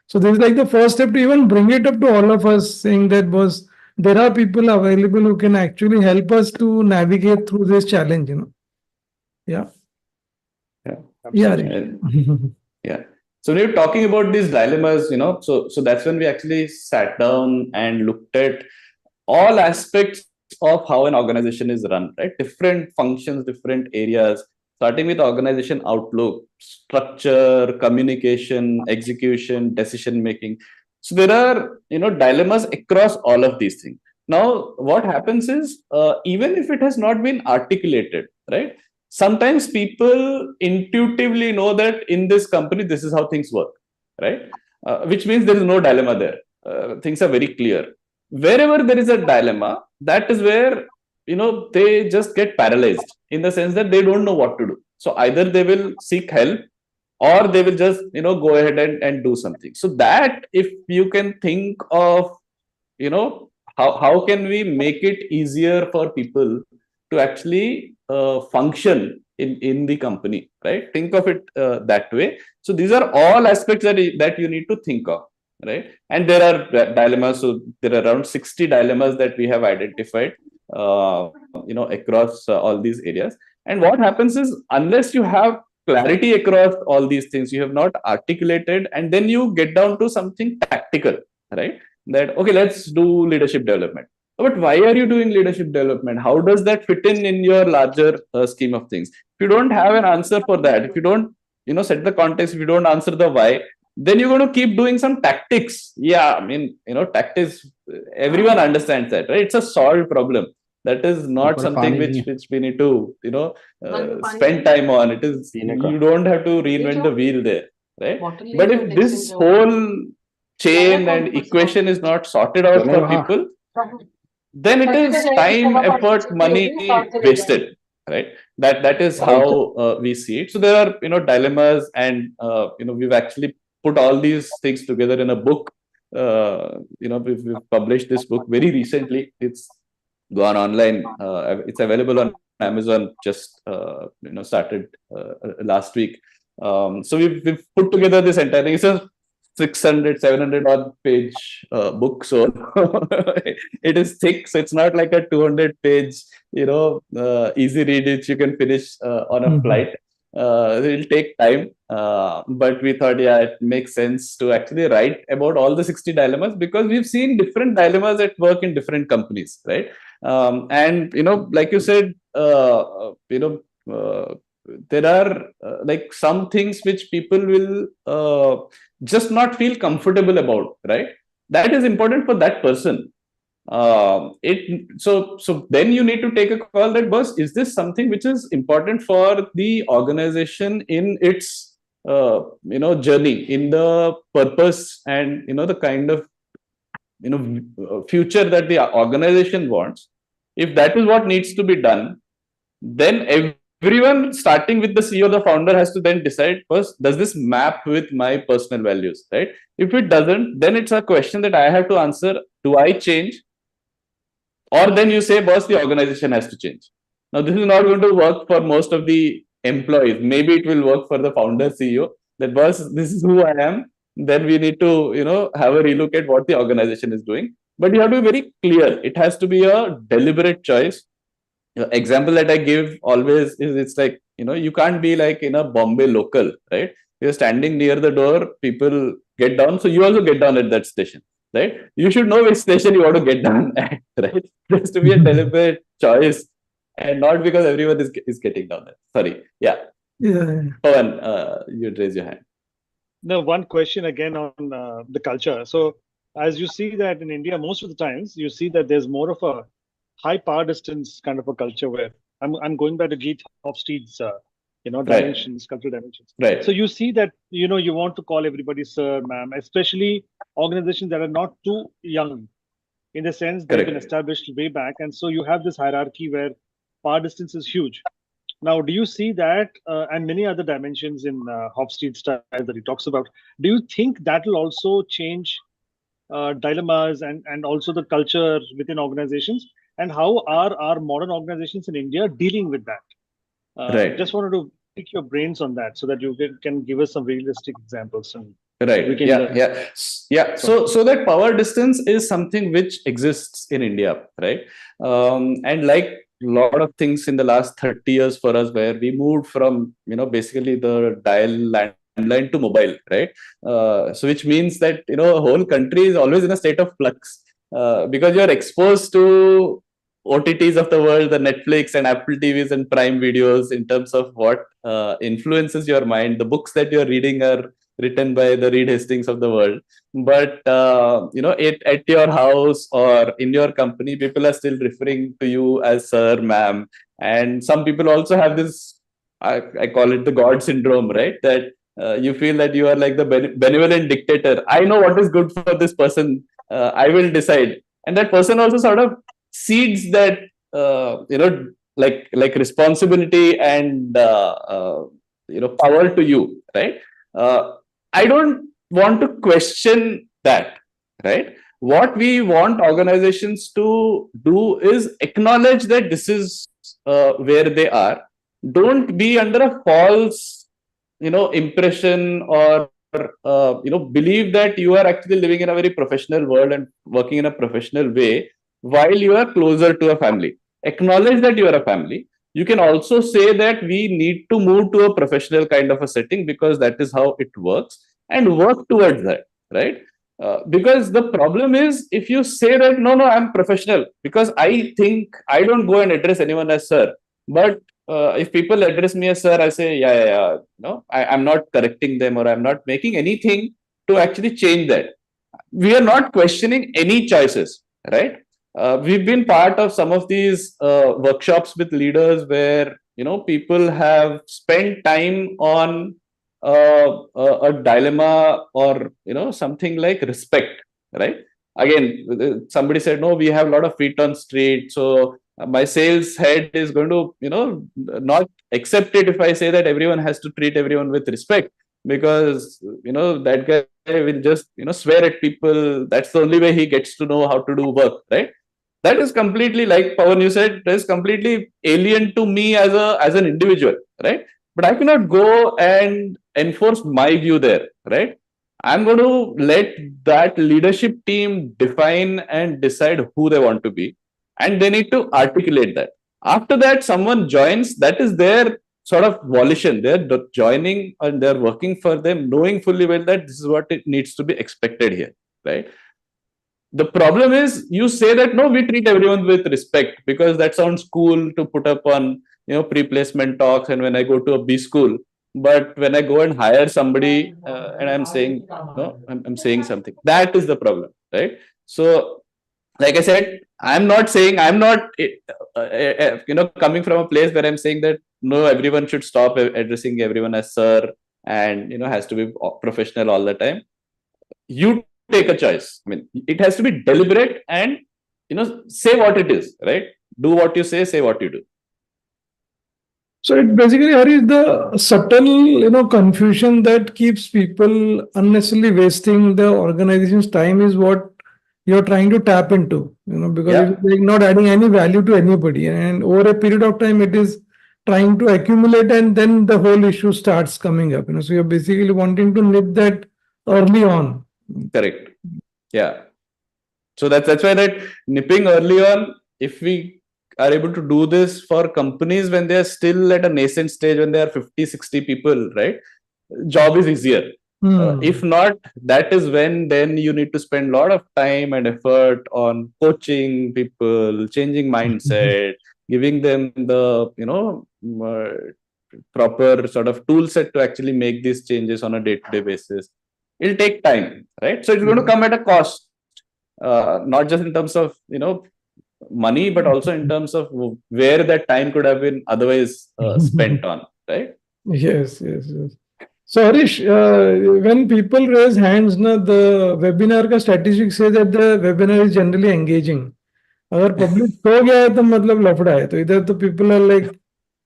Speaker 1: So this is like the first step to even bring it up to all of us, saying that, boss, there are people available who can actually help us to navigate through this challenge. Yeah.
Speaker 2: Yeah.
Speaker 1: Yeah.
Speaker 2: And yeah. So when you're talking about these dilemmas, so that's when we actually sat down and looked at all aspects of how an organization is run, right? Different functions, different areas, starting with organization outlook, structure, communication, execution, decision making. So there are, dilemmas across all of these things. Now, what happens is, even if it has not been articulated, right? Sometimes people intuitively know that in this company, this is how things work, right? Which means there is no dilemma there. Things are very clear. Wherever there is a dilemma, that is where they just get paralyzed in the sense that they don't know what to do. So either they will seek help or they will just go ahead and do something. So that, if you can think of how can we make it easier for people to actually function in the company, right? Think of it that way. So these are all aspects that you need to think of, right? And there are dilemmas. So there are around 60 dilemmas that we have identified across all these areas. And what happens is, unless you have clarity across all these things, you have not articulated, and then you get down to something tactical, right? That, okay, let's do leadership development. But why are you doing leadership development? How does that fit in your larger scheme of things? If you don't have an answer for that, if you don't set the context, if you don't answer the why, then you're going to keep doing some tactics. Yeah, I mean, tactics, everyone understands that, right? It's a solved problem. That is not something which we need to spend time on. It is, you don't have to reinvent the wheel there, right? But if this whole chain and equation is not sorted out for people, then it is time, effort, money wasted, right? That is how we see it. So there are dilemmas, and we've actually put all these things together in a book. We've published this book very recently. It's gone online. It's available on Amazon. Just started last week. So we've put together this entire thing. It's a 600, 700 odd page book. So it is thick. So it's not like a 200 page, easy read which you can finish on a flight. It will take time. But we thought, yeah, it makes sense to actually write about all the 60 dilemmas, because we've seen different dilemmas at work in different companies, right? And, like you said, there are like some things which people will just not feel comfortable about, right? That is important for that person. So then you need to take a call that, boss, is this something which is important for the organization in its journey, in the purpose, and the kind of future that the organization wants? If that is what needs to be done, then everyone, starting with the CEO, the founder, has to then decide first, does this map with my personal values, right? If it doesn't, then it's a question that I have to answer. Do I change? Or then you say, boss, the organization has to change. Now, this is not going to work for most of the employees. Maybe it will work for the founder CEO, that, boss, this is who I am. Then we need to, have a relook at what the organization is doing. But you have to be very clear. It has to be a deliberate choice. Example that I give always is, it's like, you can't be like in a Bombay local, right? You're standing near the door, people get down, so you also get down at that station, right? You should know which station you want to get down at, right? There has to be a deliberate choice, and not because everyone is getting down there. Sorry. Yeah. Pawan, you'd raise your hand.
Speaker 7: Now, one question again on the culture. So as you see that in India, most of the times you see that there's more of a high power distance kind of a culture, where I'm going back to Geet Hofstede's dimensions, cultural dimensions.
Speaker 2: Right.
Speaker 7: So you see that, you want to call everybody sir, ma'am, especially organizations that are not too young, in the sense they've been
Speaker 2: Correct.
Speaker 7: established way back. And so you have this hierarchy where power distance is huge. Now, do you see that, and many other dimensions in Hofstede style that he talks about, do you think that will also change dilemmas and also the culture within organizations? And how are our modern organizations in India dealing with that?
Speaker 2: Right.
Speaker 7: Just wanted to pick your brains on that so that you can give us some realistic examples. And
Speaker 2: Right.
Speaker 7: we can
Speaker 2: Yeah. So that power distance is something which exists in India, right? And like a lot of things in the last 30 years for us, where we moved from, basically the dial landline to mobile, right? So which means that, the whole country is always in a state of flux, because you're exposed to OTTs of the world, the Netflix and Apple TVs and Prime videos, in terms of what influences your mind. The books that you're reading are written by the Reed Hastings of the world. But, at your house or in your company, people are still referring to you as sir, ma'am. And some people also have this, I call it the God syndrome, right? That you feel that you are like the benevolent dictator. I know what is good for this person. I will decide. And that person also sort of seeds that, like responsibility and, power to you, right? I don't want to question that, right? What we want organizations to do is acknowledge that this is where they are. Don't be under a false, impression, or believe that you are actually living in a very professional world and working in a professional way while you are closer to a family. Acknowledge that you are a family. You can also say that we need to move to a professional kind of a setting because that is how it works, and work towards that, right? Because the problem is, if you say that, no, I'm professional, because I think I don't go and address anyone as sir. But if people address me as sir, I say, yeah. No, I'm not correcting them, or I'm not making anything to actually change that. We are not questioning any choices, right? We've been part of some of these workshops with leaders where, people have spent time on a dilemma, or, something like respect, right? Again, somebody said, no, we have a lot of feet on street. So my sales head is going to, not accept it if I say that everyone has to treat everyone with respect, because, that guy will just, swear at people. That's the only way he gets to know how to do work, right? That is completely, like Pawan, you said, that is completely alien to me as an individual, right? But I cannot go and enforce my view there, right? I'm going to let that leadership team define and decide who they want to be, and they need to articulate that. After that, someone joins, that is their sort of volition. They're joining and they're working for them, knowing fully well that this is what it needs to be expected here, right? The problem is, you say that, no, we treat everyone with respect because that sounds cool to put up on, pre-placement talks and when I go to a B school. But when I go and hire somebody and I'm saying, no, I'm saying something, that is the problem, right? So, like I said, I'm not coming from a place where I'm saying that, no, everyone should stop addressing everyone as sir and, has to be professional all the time. You take a choice. I mean, it has to be deliberate and, say what it is, right? Do what you say what you do.
Speaker 1: So it basically, Hari, is the subtle, confusion that keeps people unnecessarily wasting the organization's time is what you're trying to tap into, because it's like not adding any value to anybody. And over a period of time, it is trying to accumulate, and then the whole issue starts coming up. So you're basically wanting to nip that early on.
Speaker 2: Correct. Yeah. So that's why that nipping early on, if we are able to do this for companies when they are still at a nascent stage, when they are 50, 60 people, right? Job is easier. If not, that is when then you need to spend a lot of time and effort on coaching people, changing mindset, giving them the, proper sort of tool set to actually make these changes on a day-to-day basis. It'll take time, right? So it's going to come at a cost, not just in terms of, money, but also in terms of where that time could have been otherwise spent on, right?
Speaker 1: Yes, yes, yes. So Harish, when people raise hands, na, the webinar का statistic says that the webinar is generally engaging. अगर public so गया है तो मतलब लफड़ा है. तो इधर तो people are like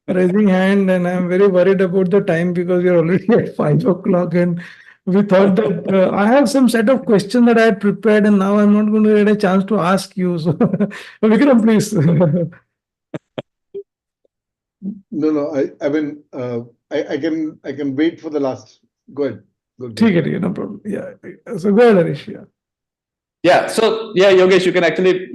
Speaker 1: raising hand, and I'm very worried about the time because we are already at 5 o'clock, and we thought that I have some set of questions that I had prepared, and now I'm not going to get a chance to ask you. So, Vikram, please.
Speaker 5: No. I mean, I can wait for the last. Go ahead. Go ahead.
Speaker 1: ठीक है, no problem. Yeah. So go ahead, Harish. Yeah.
Speaker 2: Yeah. So yeah, Yogesh, you can actually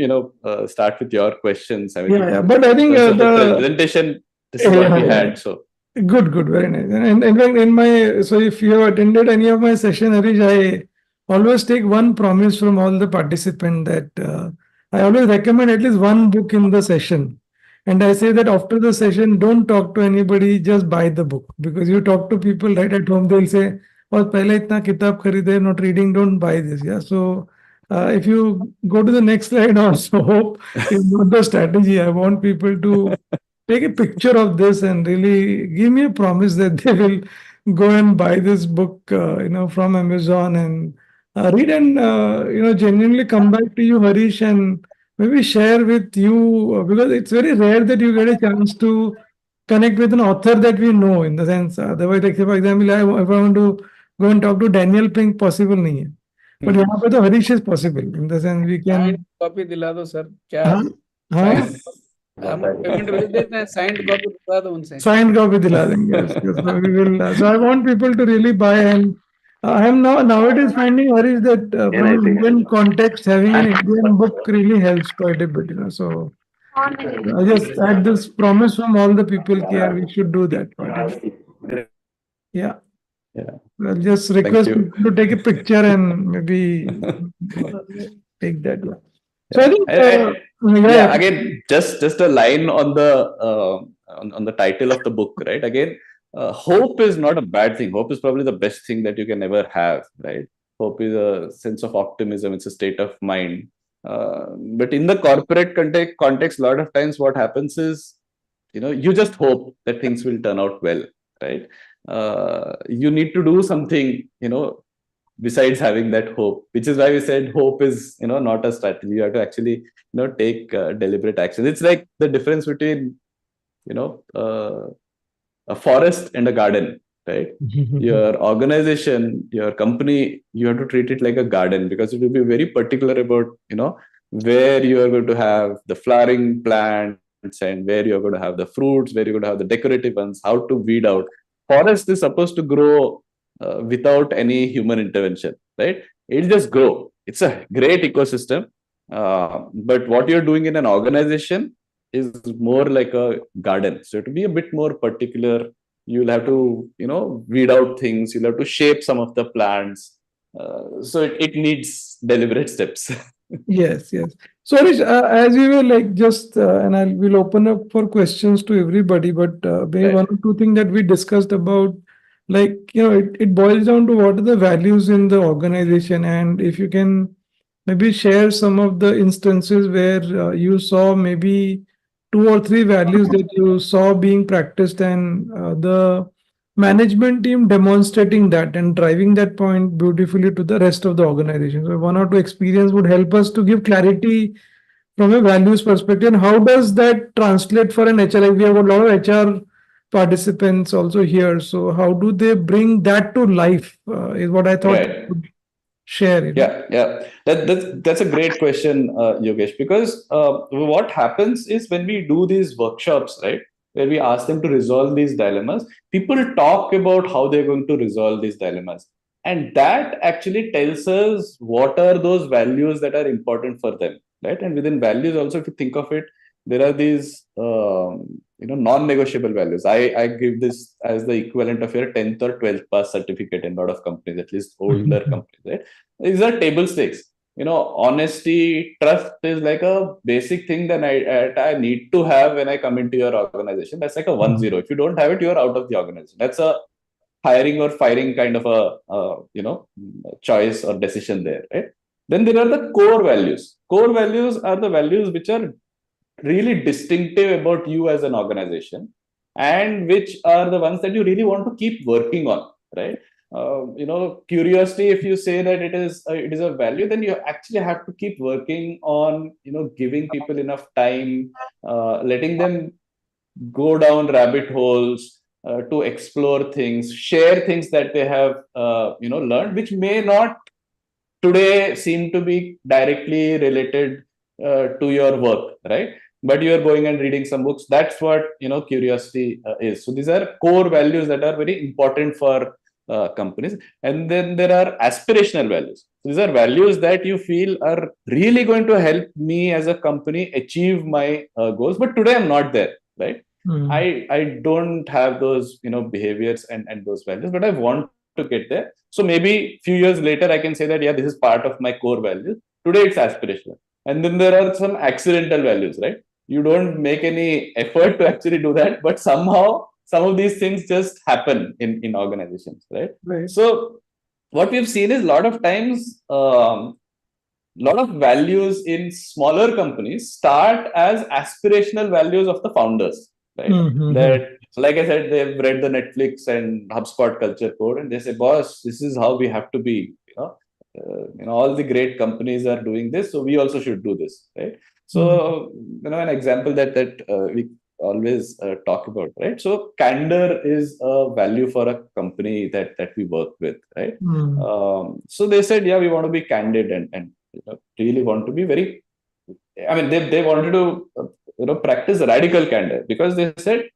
Speaker 2: start with your questions. I mean,
Speaker 1: Yeah. But I
Speaker 2: in
Speaker 1: think
Speaker 2: terms of the
Speaker 1: the
Speaker 2: presentation, this is what we
Speaker 1: yeah.
Speaker 2: had. So
Speaker 1: Good, very nice. And in fact, in my so if you have attended any of my session, Harish, I always take one promise from all the participants that I always recommend at least one book in the session. And I say that after the session, don't talk to anybody, just buy the book. Because you talk to people right at home, they'll say, "Oh, pehle itna kitab kharide, not reading, don't buy this." Yeah. So if you go to the next slide also, hope is not the strategy. I want people to take a picture of this and really give me a promise that they will go and buy this book, from Amazon and read and, genuinely come back to you, Harish, and maybe share with you because it's very rare that you get a chance to connect with an author that we know in the sense. Otherwise, like, for example, if I want to go and talk to Daniel Pink, possible नहीं है. But यहाँ पे तो Harish is possible in the sense we
Speaker 6: signed
Speaker 1: can.
Speaker 6: Copy दिला दो sir, क्या
Speaker 1: हाँ हाँ
Speaker 6: साइंड हम पेमेंट भेज देते हैं, साइंड कॉपी दिला दो उनसे.
Speaker 1: signed copy दिला देंगे. Yes, so we will. So I want people to really buy, and I am nowadays finding, Harish, that from an Indian context, having an Indian book really helps quite a bit. So I just had this promise from all the people here. We should do that part. Yeah.
Speaker 2: yeah.
Speaker 1: I'll just request people to take a picture and maybe take that one. So I think.
Speaker 2: Yeah, again, just a line on the on the title of the book, right? Again, hope is not a bad thing. Hope is probably the best thing that you can ever have, right? Hope is a sense of optimism. It's a state of mind. But in the corporate context, a lot of times what happens is, you just hope that things will turn out well, right? You need to do something, besides having that hope, which is why we said hope is not a strategy. You have to actually take deliberate action. It's like the difference between a forest and a garden, right? Your organization, your company, you have to treat it like a garden because it will be very particular about where you are going to have the flowering plants and where you're going to have the fruits, where you're going to have the decorative ones, how to weed out. Forest is supposed to grow without any human intervention, right? It'll just grow. It's a great ecosystem. But what you're doing in an organization is more like a garden. So to be a bit more particular, you'll have to, weed out things. You'll have to shape some of the plants. So it needs deliberate steps.
Speaker 1: Yes. So Harish, as we were like just, and I will open up for questions to everybody, but maybe
Speaker 2: Right.
Speaker 1: one or two things that we discussed about, like, it boils down to what are the values in the organization, and if you can maybe share some of the instances where you saw maybe 2 or 3 values that you saw being practiced, and the management team demonstrating that and driving that point beautifully to the rest of the organization. So 1 or 2 experience would help us to give clarity from a values perspective. And how does that translate for an HR? Like we have a lot of HR participants also here. So how do they bring that to life? Is what I thought
Speaker 2: Right.
Speaker 1: you would share.
Speaker 2: Yeah. That's a great question, Yogesh, because what happens is when we do these workshops, right, where we ask them to resolve these dilemmas, people talk about how they're going to resolve these dilemmas. And that actually tells us what are those values that are important for them, right? And within values also, if you think of it, there are these non-negotiable values. I give this as the equivalent of your 10th or 12th pass certificate in a lot of companies, at least older companies, right? These are table stakes. Honesty, trust is like a basic thing that I need to have when I come into your organization. That's like a 1-0. If you don't have it, you're out of the organization. That's a hiring or firing kind of a choice or decision there, right? Then there are the core values. Core values are the values which are really distinctive about you as an organization. and which are the ones that you really want to keep working on, right? Curiosity, if you say that it is a value, then you actually have to keep working on, giving people enough time, letting them go down rabbit holes, to explore things, share things that they have, learned, which may not today seem to be directly related to your work, right? But you are going and reading some books. That's what curiosity is. So these are core values that are very important for companies. And then there are aspirational values. These are values that you feel are really going to help me as a company achieve my goals. But today I'm not there, right? I don't have those behaviors and those values, but I want to get there. So maybe few years later I can say that, yeah, this is part of my core values. Today it's aspirational. And then there are some accidental values, right? You don't make any effort to actually do that, but somehow some of these things just happen in organizations, right? So what we've seen is a lot of times, lot of values in smaller companies start as aspirational values of the founders, right? That, like I said, they've read the Netflix and HubSpot culture code, and they say, "Boss, this is how we have to be." All the great companies are doing this, so we also should do this, right? So, an example that we always talk about, right? So, candor is a value for a company that we work with, right? So they said, yeah, we want to be candid and really want to be very. I mean, they wanted to practice radical candor, because they said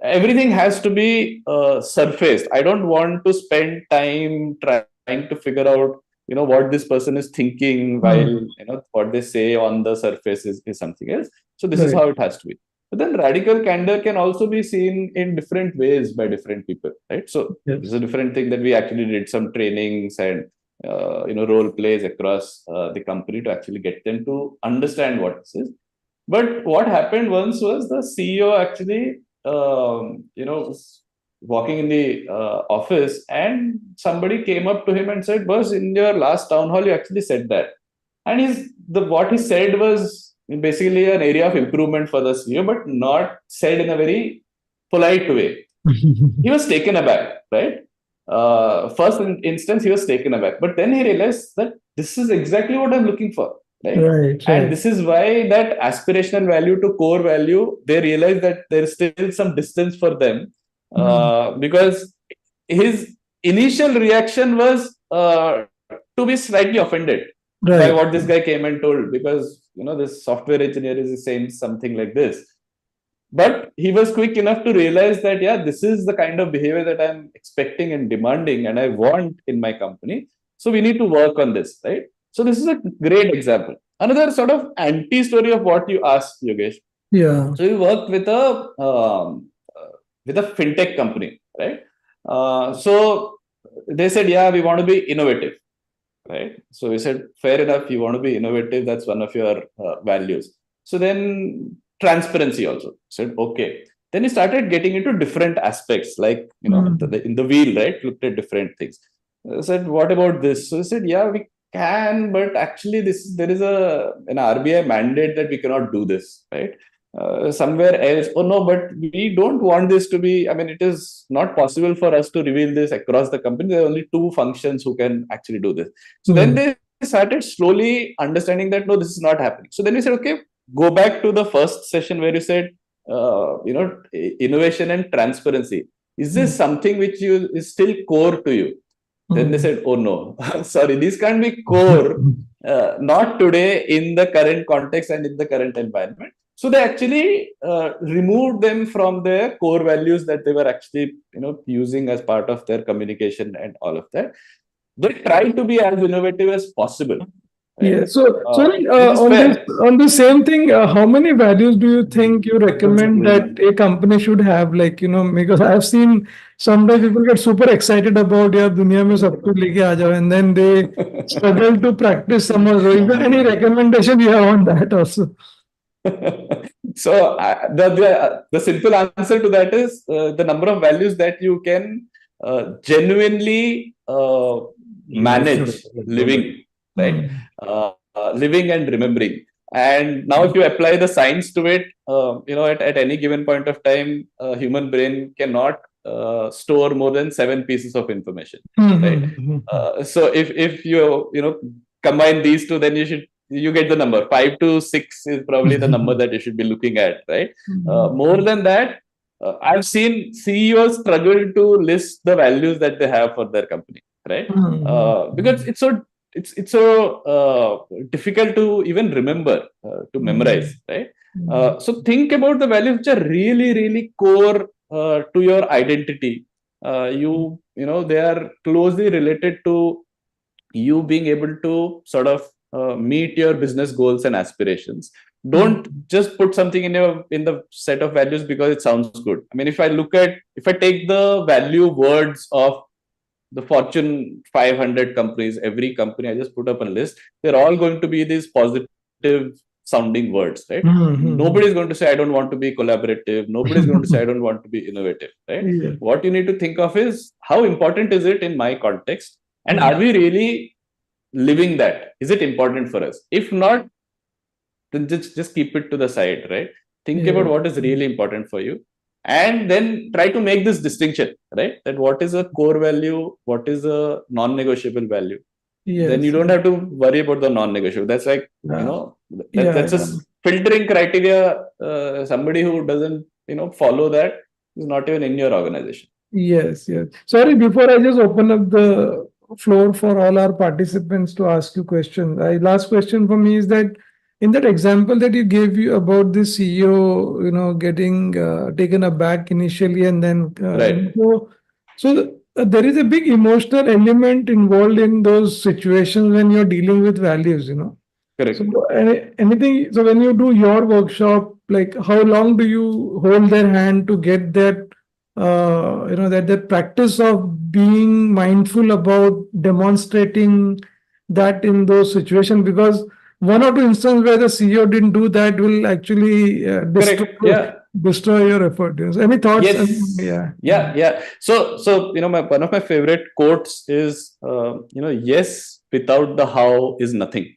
Speaker 2: everything has to be surfaced. I don't want to spend time trying to figure out what this person is thinking, while what they say on the surface is something else. So this is how it has to be. But then radical candor can also be seen in different ways by different people, right? So this is a different thing that we actually did some trainings and role plays across the company to actually get them to understand what this is. But what happened once was the CEO actually was walking in the office, and somebody came up to him and said, "Boss, in your last town hall you actually said that." And what he said was basically an area of improvement for the CEO, but not said in a very polite way. He was taken aback, right? First instance, he was taken aback, but then he realized that this is exactly what I'm looking for, right? And this is why that aspirational value to core value, they realize that there is still some distance for them, because his initial reaction was to be slightly offended by what this guy came and told, because this software engineer is saying something like this. But he was quick enough to realize that, yeah, this is the kind of behavior that I'm expecting and demanding and I want in my company. So we need to work on this, right? So this is a great example. Another sort of anti-story of what you asked, Yogesh.
Speaker 1: Yeah.
Speaker 2: So we worked with a fintech company, right? So they said, yeah, we want to be innovative, right? So we said, fair enough, you want to be innovative. That's one of your values. So then transparency also said, okay. Then he started getting into different aspects, like, in the wheel, right? Looked at different things. I said, what about this? So he said, yeah, we can, but actually there is an RBI mandate that we cannot do this, right? Somewhere else, oh no, but we don't want this to be, I mean, it is not possible for us to reveal this across the company. There are only two functions who can actually do this. So then they started slowly understanding that, no, this is not happening. So then we said, okay, go back to the first session where you said, innovation and transparency. Is this something which is still core to you? Then they said, oh no, sorry, these can't be core, not today in the current context and in the current environment. So they actually removed them from their core values that they were actually using as part of their communication and all of that. They try to be as innovative as possible. Right?
Speaker 1: Yeah. So on the same thing, how many values do you think you recommend that a company should have? Like, because I've seen sometimes people get super excited about yaar duniya mein sab kuch leke aa jao, and then they struggle to practice some of those. Is there any recommendation you have on that also?
Speaker 2: So the simple answer to that is the number of values that you can genuinely manage living, right? Living and remembering. And now if you apply the science to it, at any given point of time, human brain cannot store more than 7 pieces of information, right? So if you combine these two, then you get the number 5 to 6 is probably the number that you should be looking at, right? More than that, I've seen CEOs struggle to list the values that they have for their company, right? Because it's so difficult to even remember, to memorize, right? So think about the values which are really, really core to your identity. They are closely related to you being able to sort of meet your business goals and aspirations. Don't just put something in the set of values because it sounds good. I mean, if I take the value words of the Fortune 500 companies, every company I just put up a list, they're all going to be these positive sounding words, right? Nobody's going to say I don't want to be collaborative. Nobody's going to say I don't want to be innovative, right? What you need to think of is how important is it in my context, and are we really living that? Is it important for us? If not, then just keep it to the side, right? Think about what is really important for you, and then try to make this distinction, right? That what is a core value, what is a non-negotiable value. Then you don't have to worry about the non-negotiable. That's like, that's a filtering criteria. Somebody who doesn't, follow that is not even in your organization.
Speaker 1: Yes. Sorry, before I just open up the floor for all our participants to ask you questions. Last question for me is that in that example that you gave about the CEO, getting taken aback initially and then
Speaker 2: right.
Speaker 1: So there is a big emotional element involved in those situations when you're dealing with values,
Speaker 2: Correct.
Speaker 1: So anything. So when you do your workshop, like how long do you hold their hand to get that? That practice of being mindful about demonstrating that in those situations, because one or two instances where the CEO didn't do that will actually destroy your effort. Any thoughts?
Speaker 2: Yes. Yeah. So one of my favorite quotes is, yes, without the how is nothing.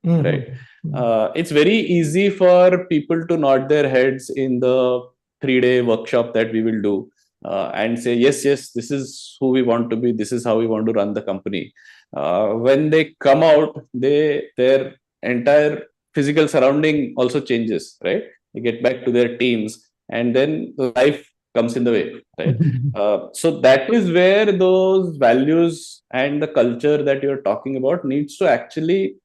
Speaker 2: Right. It's very easy for people to nod their heads in the 3-day workshop that we will do and say, yes, this is who we want to be. This is how we want to run the company. When they come out, their entire physical surrounding also changes, right? They get back to their teams, and then life comes in the way, right? So that is where those values and the culture that you're talking about needs to actually,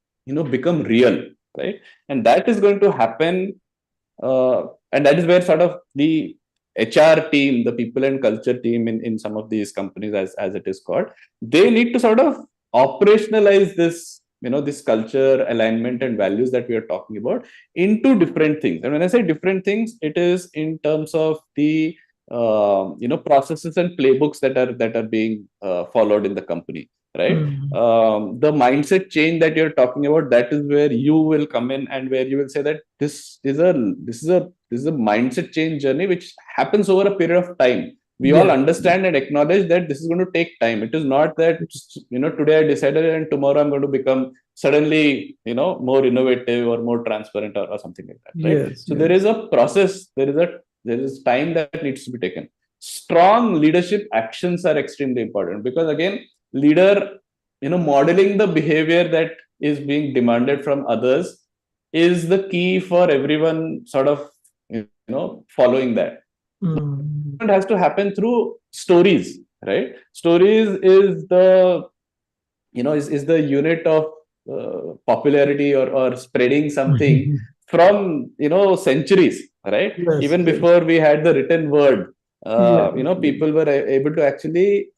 Speaker 2: become real, right? And that is going to happen, and that is where sort of the HR team, the people and culture team in some of these companies, as it is called, they need to sort of operationalize this, this culture, alignment, and values that we are talking about into different things. And when I say different things, it is in terms of the processes and playbooks that are being followed in the company, right? The mindset change that you're talking about, that is where you will come in, and where you will say that this is a mindset change journey which happens over a period of time. We all understand and acknowledge that this is going to take time. It is not that today I decided and tomorrow I'm going to become suddenly more innovative or more transparent or something like that, right? There is a process, there is time that needs to be taken. Strong leadership actions are extremely important, because again, leader modeling the behavior that is being demanded from others is the key for everyone sort of following that. It has to happen through stories, right? Stories is the is the unit of popularity or spreading something from centuries, right? Even before we had the written word, people were able to actually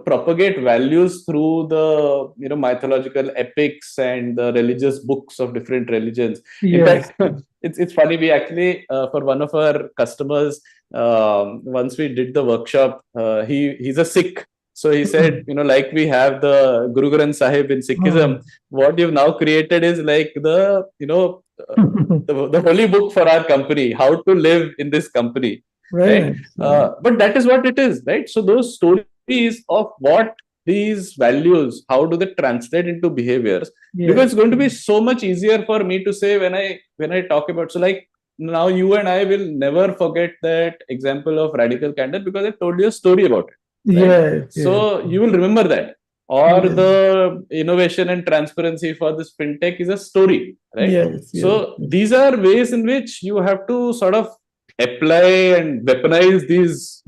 Speaker 2: propagate values through the mythological epics and the religious books of different religions. In fact, it's funny, we actually for one of our customers, once we did the workshop, he's a Sikh. So he said, like we have the Guru Granth Sahib in Sikhism, what you've now created is like the the holy book for our company, how to live in this company, right? But that is what it is, right? So those stories of what these values, how do they translate into behaviors? Because it's going to be so much easier for me to say when I talk about, so like now you and I will never forget that example of radical candor because I told you a story about it. Right?
Speaker 1: Yes,
Speaker 2: So you will remember that. Or
Speaker 1: Yes.
Speaker 2: the innovation and transparency for this fintech is a story, right?
Speaker 1: yes,
Speaker 2: So
Speaker 1: yes,
Speaker 2: these are ways in which you have to sort of apply and weaponize these,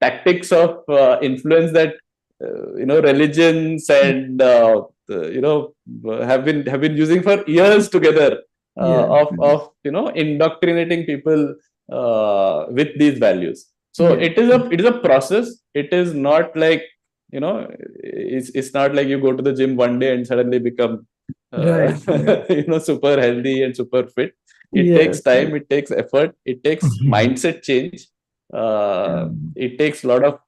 Speaker 2: tactics of influence that religions and have been using for years together
Speaker 1: yes,
Speaker 2: of indoctrinating people with these values. So
Speaker 1: yes.
Speaker 2: it is a process. It is not like it's not like you go to the gym one day and suddenly become
Speaker 1: Right, right.
Speaker 2: super healthy and super fit. It takes
Speaker 1: Yes,
Speaker 2: time, it takes effort, it takes mindset change. It takes a lot of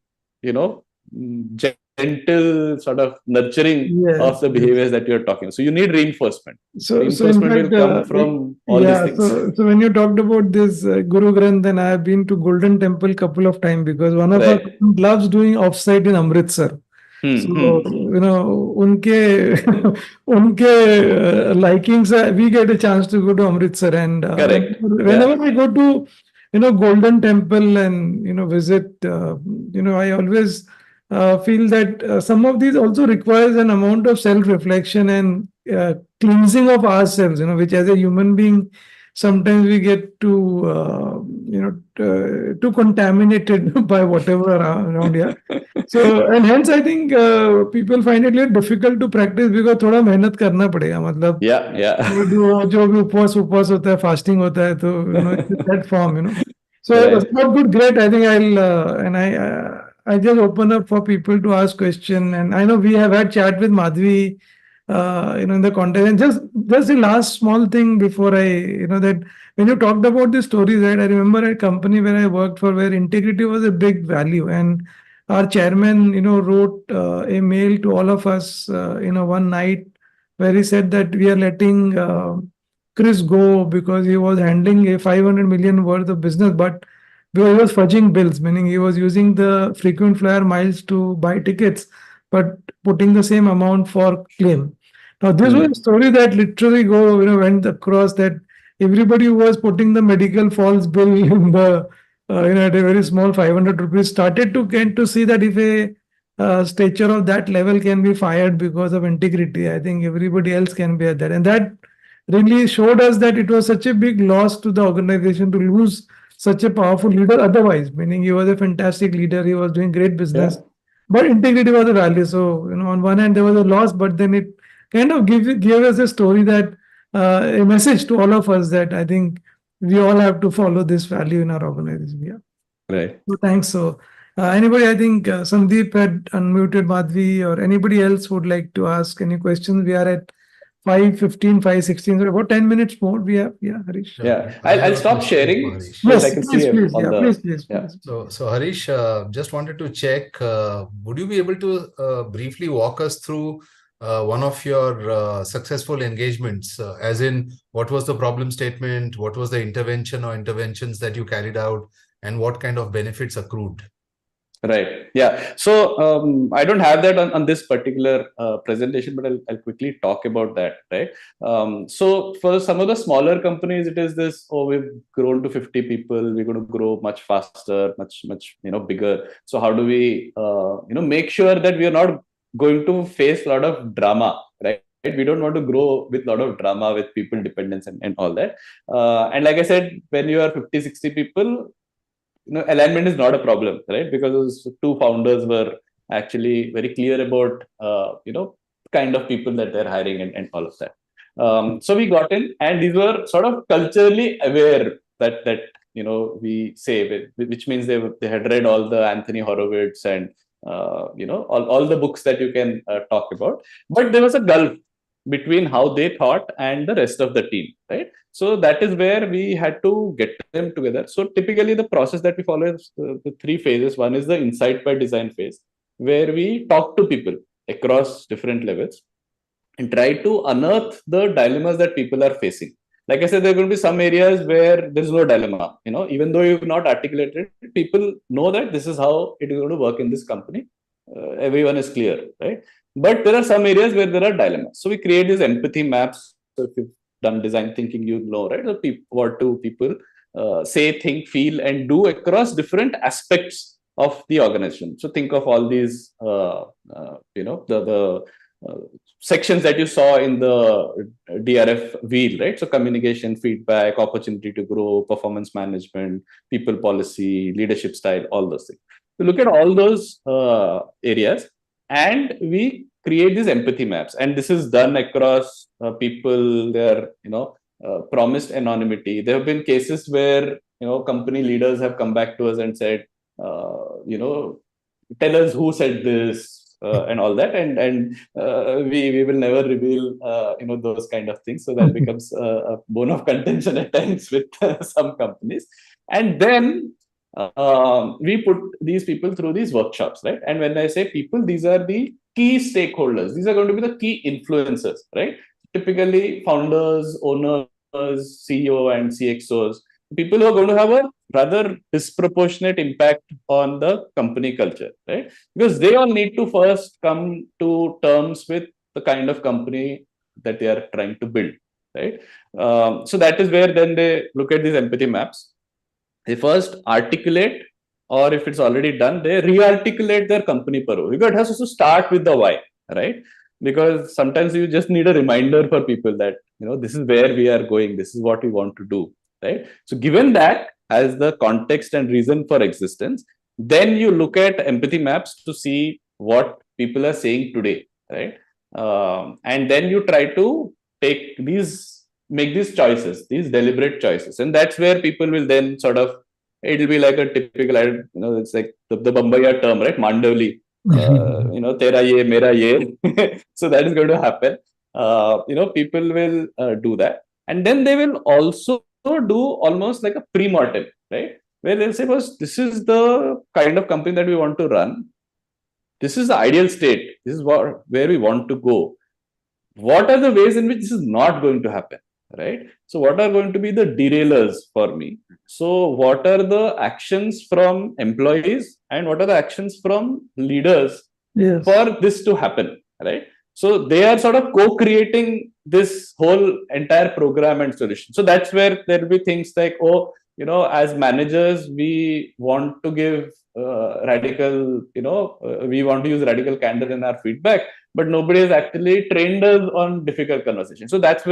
Speaker 2: gentle sort of nurturing of
Speaker 1: yes,
Speaker 2: the
Speaker 1: yes.
Speaker 2: behaviors that you're talking. So you need reinforcement.
Speaker 1: So in
Speaker 2: Reinforcement will
Speaker 1: fact,
Speaker 2: come from all these
Speaker 1: yeah.
Speaker 2: things.
Speaker 1: So when you talked about this Guru Granth, then I have been to Golden Temple couple of times because one of our
Speaker 2: Right.
Speaker 1: loves doing offsite in Amritsar. So unke unke likings, we get a chance to go to Amritsar, and
Speaker 2: Correct.
Speaker 1: whenever I go to Golden Temple and visit, I always feel that some of these also requires an amount of self-reflection and cleansing of ourselves, which as a human being, sometimes we get too contaminated by whatever around here. So, and hence I think people find it little difficult to practice because थोड़ा मेहनत करना पड़ेगा मतलब
Speaker 2: Yeah.
Speaker 1: जो भी उपवास होता है फास्टिंग होता है तो it's that form. So
Speaker 2: Right.
Speaker 1: not good, great. I think I just open up for people to ask question, and I know we have had chat with Madhvi, in the context. And just the last small thing before that when you talked about the stories, right? I remember a company where I worked for where integrity was a big value, and our chairman, wrote a mail to all of us, one night where he said that we are letting Chris go because he was handling a 500 million worth of business, but because he was fudging bills, meaning he was using the frequent flyer miles to buy tickets, but putting the same amount for claim. Now, this was a story that literally went across that everybody who was putting the medical falls bill in the at a very small 500 rupees started to get to see that if a stature of that level can be fired because of integrity, I think everybody else can be at that. And that really showed us that it was such a big loss to the organization to lose such a powerful leader otherwise, meaning he was a fantastic leader, he was doing great business, but integrity was a value. So, on one hand there was a loss, but then it kind of gave us a story that a message to all of us that I think we all have to follow this value in our organization. Yeah.
Speaker 2: Right.
Speaker 1: So thanks. So anybody, I think Sandeep had unmuted Madhvi, or anybody else would like to ask any questions. We are at 5:15, 5:16. So about 10 minutes more we have. Yeah, Harish.
Speaker 3: Sure.
Speaker 2: Yeah.
Speaker 3: I have
Speaker 2: I'll
Speaker 3: a
Speaker 2: stop
Speaker 3: question
Speaker 2: sharing
Speaker 3: for Harish.
Speaker 2: so that I
Speaker 1: Yes,
Speaker 2: can
Speaker 1: please,
Speaker 2: see
Speaker 1: please.
Speaker 2: on
Speaker 1: Yeah,
Speaker 2: the.
Speaker 1: please.
Speaker 3: So Harish, just wanted to check, would you be able to briefly walk us through one of your successful engagements, as in what was the problem statement, what was the intervention or interventions that you carried out, and what kind of benefits accrued?
Speaker 2: Right. Yeah. So I don't have that on this particular presentation, but I'll quickly talk about that. Right. So for some of the smaller companies, it is this: oh, we've grown to 50 people. We're going to grow much faster, much bigger. So how do we make sure that we are not going to face a lot of drama, right? We don't want to grow with a lot of drama with people dependence and all that. And like I said, when you are 50, 60 people, alignment is not a problem, right? Because those two founders were actually very clear about kind of people that they're hiring and all of that. So we got in, and these were sort of culturally aware that we say, which means they had read all the Anthony Horowitz and all the books that you can talk about. But there was a gulf between how they thought and the rest of the team, right? So that is where we had to get them together. So typically the process that we follow is the three phases. One is the insight by design phase, where we talk to people across different levels and try to unearth the dilemmas that people are facing. Like I said, there are going to be some areas where there's no dilemma. Even though you've not articulated it, people know that this is how it is going to work in this company. Everyone is clear, right? But there are some areas where there are dilemmas. So we create these empathy maps. So if you've done design thinking, you know, right? What do people say, think, feel, and do across different aspects of the organization. So think of all these, the sections that you saw in the DRF wheel, right? So communication, feedback, opportunity to grow, performance management, people policy, leadership style, all those things. So look at all those areas, and we create these empathy maps. And this is done across people. They're promised anonymity. There have been cases where company leaders have come back to us and said, tell us who said this and all that, and we will never reveal those kind of things. So that becomes a bone of contention at times with some companies. And then we put these people through these workshops, right? And when I say people, these are the key stakeholders. These are going to be the key influencers, right? Typically founders, owners, CEO and CXOs, people who are going to have a rather disproportionate impact on the company culture, right? Because they all need to first come to terms with the kind of company that they are trying to build, right? So that is where then they look at these empathy maps. They first articulate, or if it's already done, they re-articulate their company purpose. Because it has to start with the why, right? Because sometimes you just need a reminder for people that this is where we are going, this is what we want to do, right? So given that as the context and reason for existence, then you look at empathy maps to see what people are saying today, right? And then you try to make these choices, these deliberate choices, and that's where people will then sort of, it'll be like a typical, it's like the Bombaya term, right? Mandavli, tera ye, mera ye. So that is going to happen. People will do that, and then they will also do almost like a pre-mortem, right? Where they'll say, "Boss, this is the kind of company that we want to run. This is the ideal state. This is where we want to go. What are the ways in which this is not going to happen?" Right? So what are going to be the derailers for me? So what are the actions from employees and what are the actions from leaders for this to happen, right? So they are sort of co-creating this whole entire program and solution. So that's where there will be things like, as managers, we want to give we want to use radical candor in our feedback, but nobody has actually trained us on difficult conversation. So that's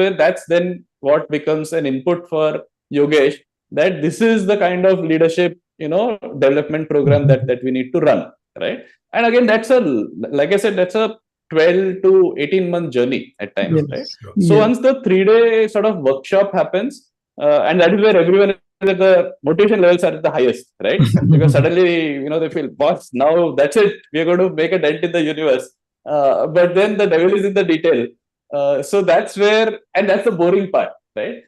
Speaker 2: then what becomes an input for Yogesh, that this is the kind of leadership, development program that we need to run, right? And again, like I said, that's a 12 to 18 month journey at times, right? So once the 3-day sort of workshop happens, and that is where everyone, the motivation levels are at the highest, right? Because suddenly, they feel, boss, now that's it. We are going to make a dent in the universe. But then the devil is in the detail. So that's where, and that's the boring part, right?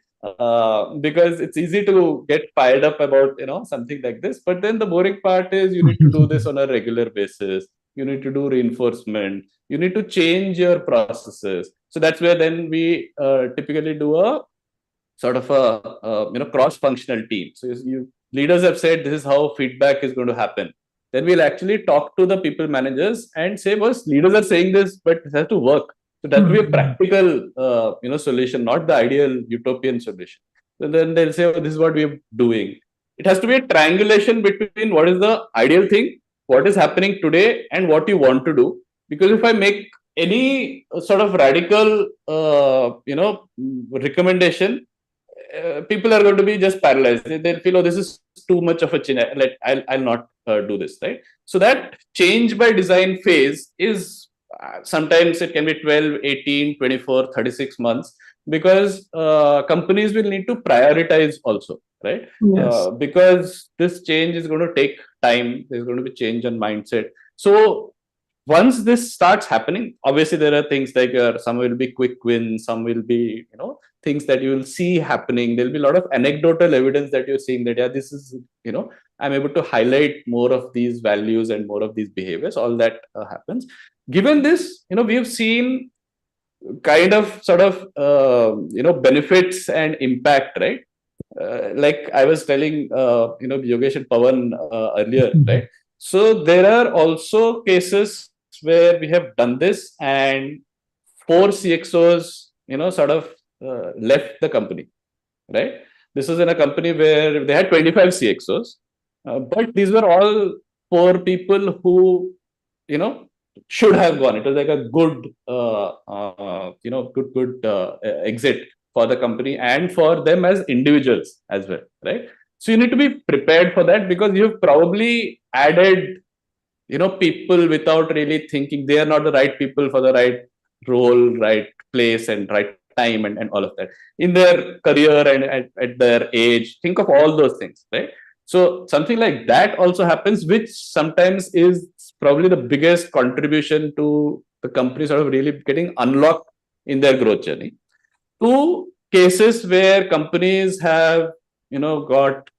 Speaker 2: Because it's easy to get fired up about, something like this. But then the boring part is you need to do this on a regular basis. You need to do reinforcement. You need to change your processes. So that's where then we typically do a sort of a cross-functional team. So leaders have said this is how feedback is going to happen. Then we'll actually talk to the people managers and say, "Boss, leaders are saying this, but it has to work." So that will be a practical, solution, not the ideal utopian solution. So then they'll say, "Oh, this is what we're doing." It has to be a triangulation between what is the ideal thing, what is happening today, and what you want to do. Because if I make any sort of radical, recommendation, people are going to be just paralyzed. They'll feel, "Oh, this is too much of a change. I'll not do this," right? So that change by design phase is sometimes it can be 12, 18, 24, 36 months, because companies will need to prioritize also, right? Because this change is going to take time. There's going to be change on mindset. So once this starts happening, obviously there are things like some will be quick wins, some will be things that you will see happening. There'll be a lot of anecdotal evidence that you're seeing that this is I'm able to highlight more of these values and more of these behaviors. All that happens. Given this, we have seen kind of sort of benefits and impact, right? Like I was telling Yogesh and Pawan earlier, right? So there are also cases where we have done this and 4 CXOs, sort of left the company, right? This was in a company where they had 25 CXOs, but these were all poor people who, should have gone. It was like a good, good exit for the company and for them as individuals as well, right? So you need to be prepared for that, because you've probably added, people without really thinking. They are not the right people for the right role, right place, and right time, and all of that in their career and at their age. Think of all those things, right? So something like that also happens, which sometimes is probably the biggest contribution to the company sort of really getting unlocked in their growth journey. Two cases where companies have, got,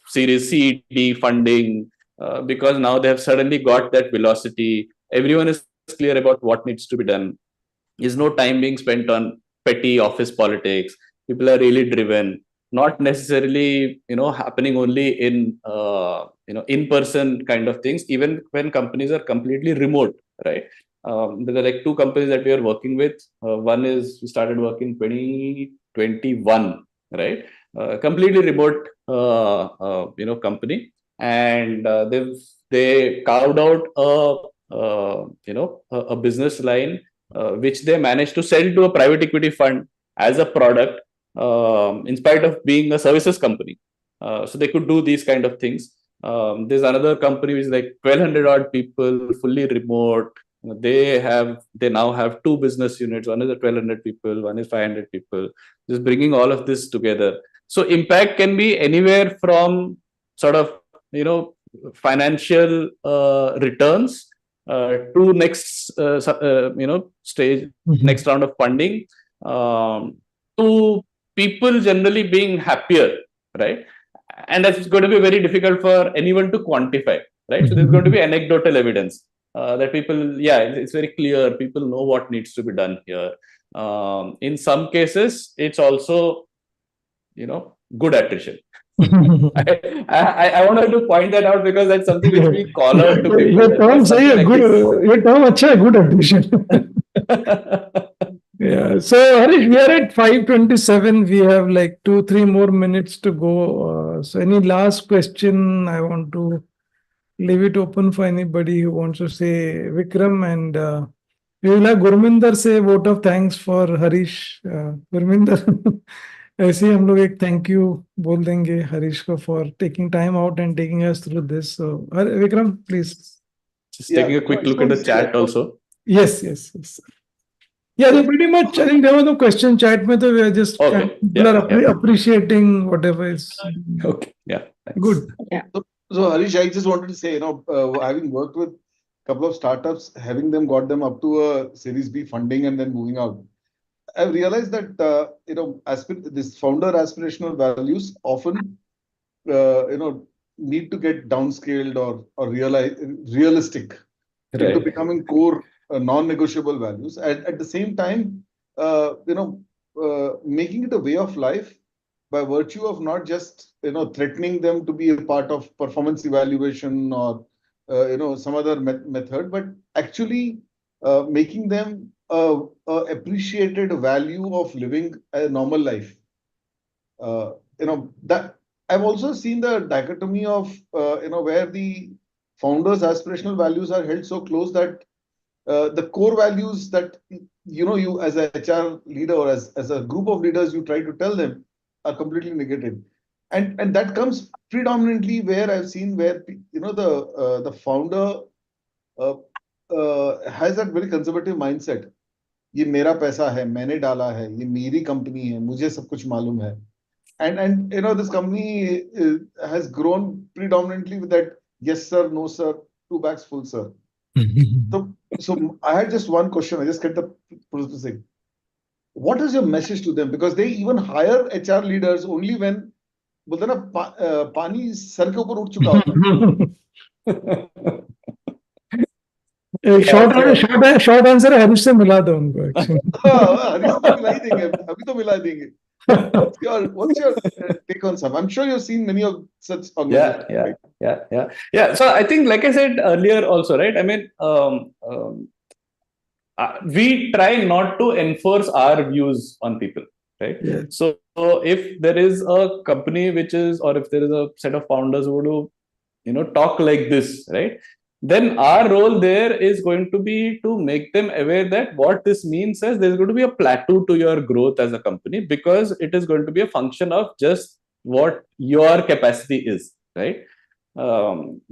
Speaker 2: Series C, D funding, because now they have suddenly got that velocity. Everyone is clear about what needs to be done. There's no time being spent on petty office politics. People are really driven, not necessarily, happening only in, in-person kind of things, even when companies are completely remote, right? There are like two companies that we are working with. One is we started working 2021, right? Completely remote, company, and they carved out a business line, which they managed to sell to a private equity fund as a product, in spite of being a services company. So they could do these kind of things. There's another company which is like 1,200 odd people, fully remote. They now have two business units. One is 1,200 people, one is 500 people. Just bringing all of this together. So impact can be anywhere from sort of, financial returns, to next stage, next round of funding, to people generally being happier, right? And that's going to be very difficult for anyone to quantify, right? So there's going to be anecdotal evidence, that people, it's very clear, people know what needs to be done here. In some cases, it's also, good attrition. I wanted to point that out, because that's something which we call out to people.
Speaker 1: Your term say a good, your term acha good attrition. Yeah. So Harish, we are at 5:27. We have like 2-3 more minutes to go. So any last question? I want to leave it open for anybody who wants to say. Vikram, and we will have Gurminder say vote of thanks for Harish. Gurminder, ऐसे ही हम लोग एक thank you बोल देंगे हरीश को for taking time out and taking us through this. So Vikram, please.
Speaker 2: Just taking a quick look at the chat also.
Speaker 1: Yes. Yeah, they pretty much. I think there was no question chat, mein, so we are just people are appreciating whatever is.
Speaker 2: Okay. Yeah. Thanks.
Speaker 1: Good.
Speaker 4: Yeah.
Speaker 5: So Harish, I just wanted to say, having worked with a couple of startups, having them got them up to a Series B funding and then moving out, I've realized that this founder aspirational values often need to get downscaled or realistic into becoming core non-negotiable values. At the same time, making it a way of life by virtue of not just threatening them to be a part of performance evaluation or some other method, but actually making them appreciated value of living a normal life. That I've also seen the dichotomy of where the founders' aspirational values are held so close that the core values that you as a HR leader or as a group of leaders you try to tell them are completely negated, and that comes predominantly where I've seen where the founder has that very conservative mindset. ये मेरा पैसा है, मैंने डाला है, ये मेरी company है, मुझे सब कुछ मालूम है. And this company has grown predominantly with that yes sir, no sir, 2 bags full sir. So I had just one question. I just get the processing. What is your message to them? Because they even hire HR leaders only when बोलते ना पानी sir के ऊपर उठ चुका होता.
Speaker 1: Short answer है हरीश से मिला दो उनको.
Speaker 5: हरीश से मिला ही देंगे, अभी तो मिला देंगे. What's your take on some? I'm sure you've seen many of such organizations.
Speaker 2: Yeah. So I think, like I said earlier also, right? I mean, we try not to enforce our views on people, right?
Speaker 1: Yes.
Speaker 2: So if there is a company which is, or if there is a set of founders who do, talk like this, right? Then our role there is going to be to make them aware that what this means is there's going to be a plateau to your growth as a company, because it is going to be a function of just what your capacity is, right?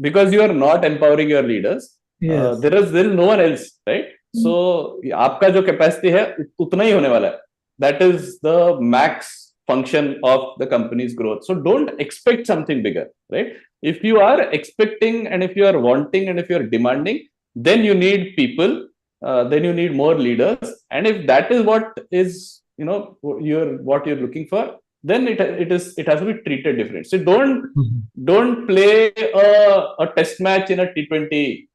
Speaker 2: Because you are not empowering your leaders.
Speaker 1: Yes.
Speaker 2: There is no one else, right? So आपका जो capacity है उतना ही होने वाला है. That is the max function of the company's growth. So don't expect something bigger, right? If you are expecting, and if you are wanting, and if you are demanding, then you need people, then you need more leaders. And if that is what is, what you're looking for, then it has to be treated different. So don't play a test match in a T20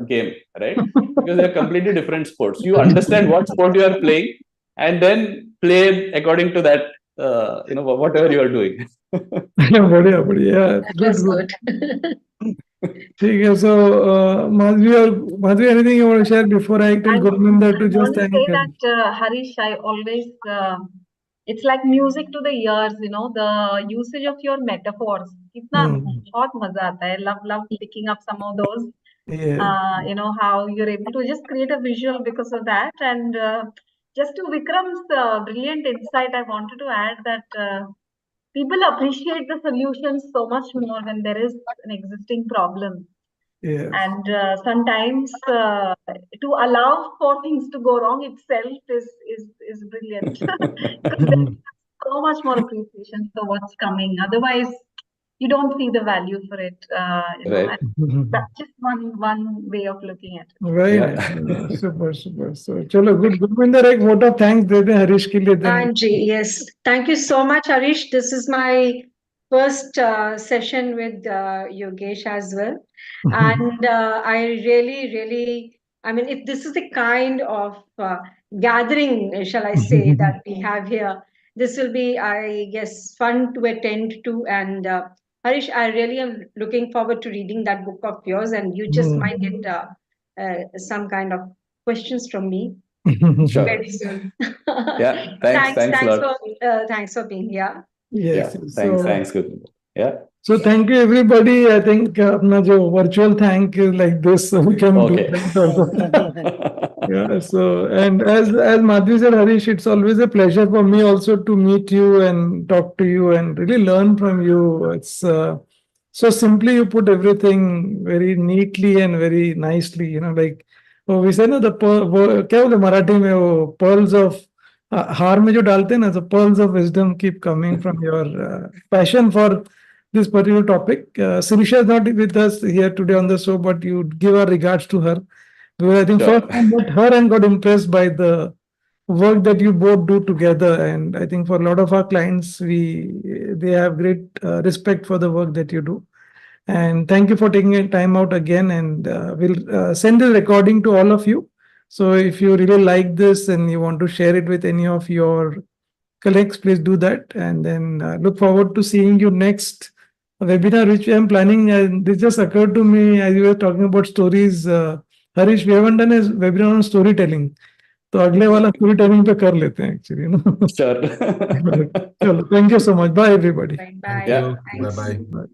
Speaker 2: game, right? Because they're completely different sports. You understand what sport you are playing, and then play according to that, whatever you are doing.
Speaker 1: बढ़िया बढ़िया.
Speaker 8: That's
Speaker 1: Good.
Speaker 8: good.
Speaker 1: ठीक है. So Madhvi, anything you want to share before I tell Gurminder to
Speaker 4: I
Speaker 1: just
Speaker 4: want to
Speaker 1: thank
Speaker 4: say
Speaker 1: him?
Speaker 4: that Harish, I always it's like music to the ears, the usage of your metaphors. कितना बहुत मजा आता है. Love picking up some of those.
Speaker 1: Yeah.
Speaker 4: How you're able to just create a visual because of that. And just to Vikram's brilliant insight, I wanted to add that people appreciate the solutions so much more when there is an existing problem.
Speaker 1: Yes.
Speaker 4: And sometimes to allow for things to go wrong itself is brilliant. Because there is so much more appreciation for what's coming. Otherwise, you don't see the value for it.
Speaker 2: Right.
Speaker 4: And that's just one way of looking at it.
Speaker 1: Very nice. Super. So चलो good. Gurminder एक vote of thanks दे दे हरीश के लिए.
Speaker 8: Anji, yes. Thank you so much, Harish. This is my first session with Yogesh as well. And I really, I mean, if this is the kind of gathering, shall I say, that we have here, this will be, I guess, fun to attend to. And Harish, I really am looking forward to reading that book of yours, and you just might get some kind of questions from me.
Speaker 2: Sure.
Speaker 8: Very soon.
Speaker 2: Yeah. Thanks a lot.
Speaker 8: Thanks for being here.
Speaker 1: Yes.
Speaker 2: Yeah. Thanks. Good. Yeah.
Speaker 1: So thank you everybody. I think अपना जो virtual thank is like this, so we can do that also. Yeah. So, and as Madhvi said, Harish, it's always a pleasure for me also to meet you and talk to you and really learn from you. It's so simply you put everything very neatly and very nicely. Like we say ना, क्या बोलते मराठी में वो pearls of हार में जो डालते हैं ना, the pearls of wisdom keep coming from your passion for this particular topic. Sirisha is not with us here today on the show, but you give our regards to her. Because I think first I met her and got impressed by the work that you both do together. And I think for a lot of our clients, they have great respect for the work that you do. And thank you for taking a time out again. And we'll send the recording to all of you. So if you really like this and you want to share it with any of your colleagues, please do that. And then look forward to seeing you next webinar, which I'm planning. And this just occurred to me as you were talking about stories. Harish, we haven't done a webinar on storytelling. तो अगले वाला storytelling पे कर लेते हैं actually.
Speaker 2: Sure.
Speaker 1: चलो, thank you so much. Bye everybody.
Speaker 8: Bye.
Speaker 2: Yeah.
Speaker 8: Thanks.
Speaker 3: Bye.
Speaker 1: Bye.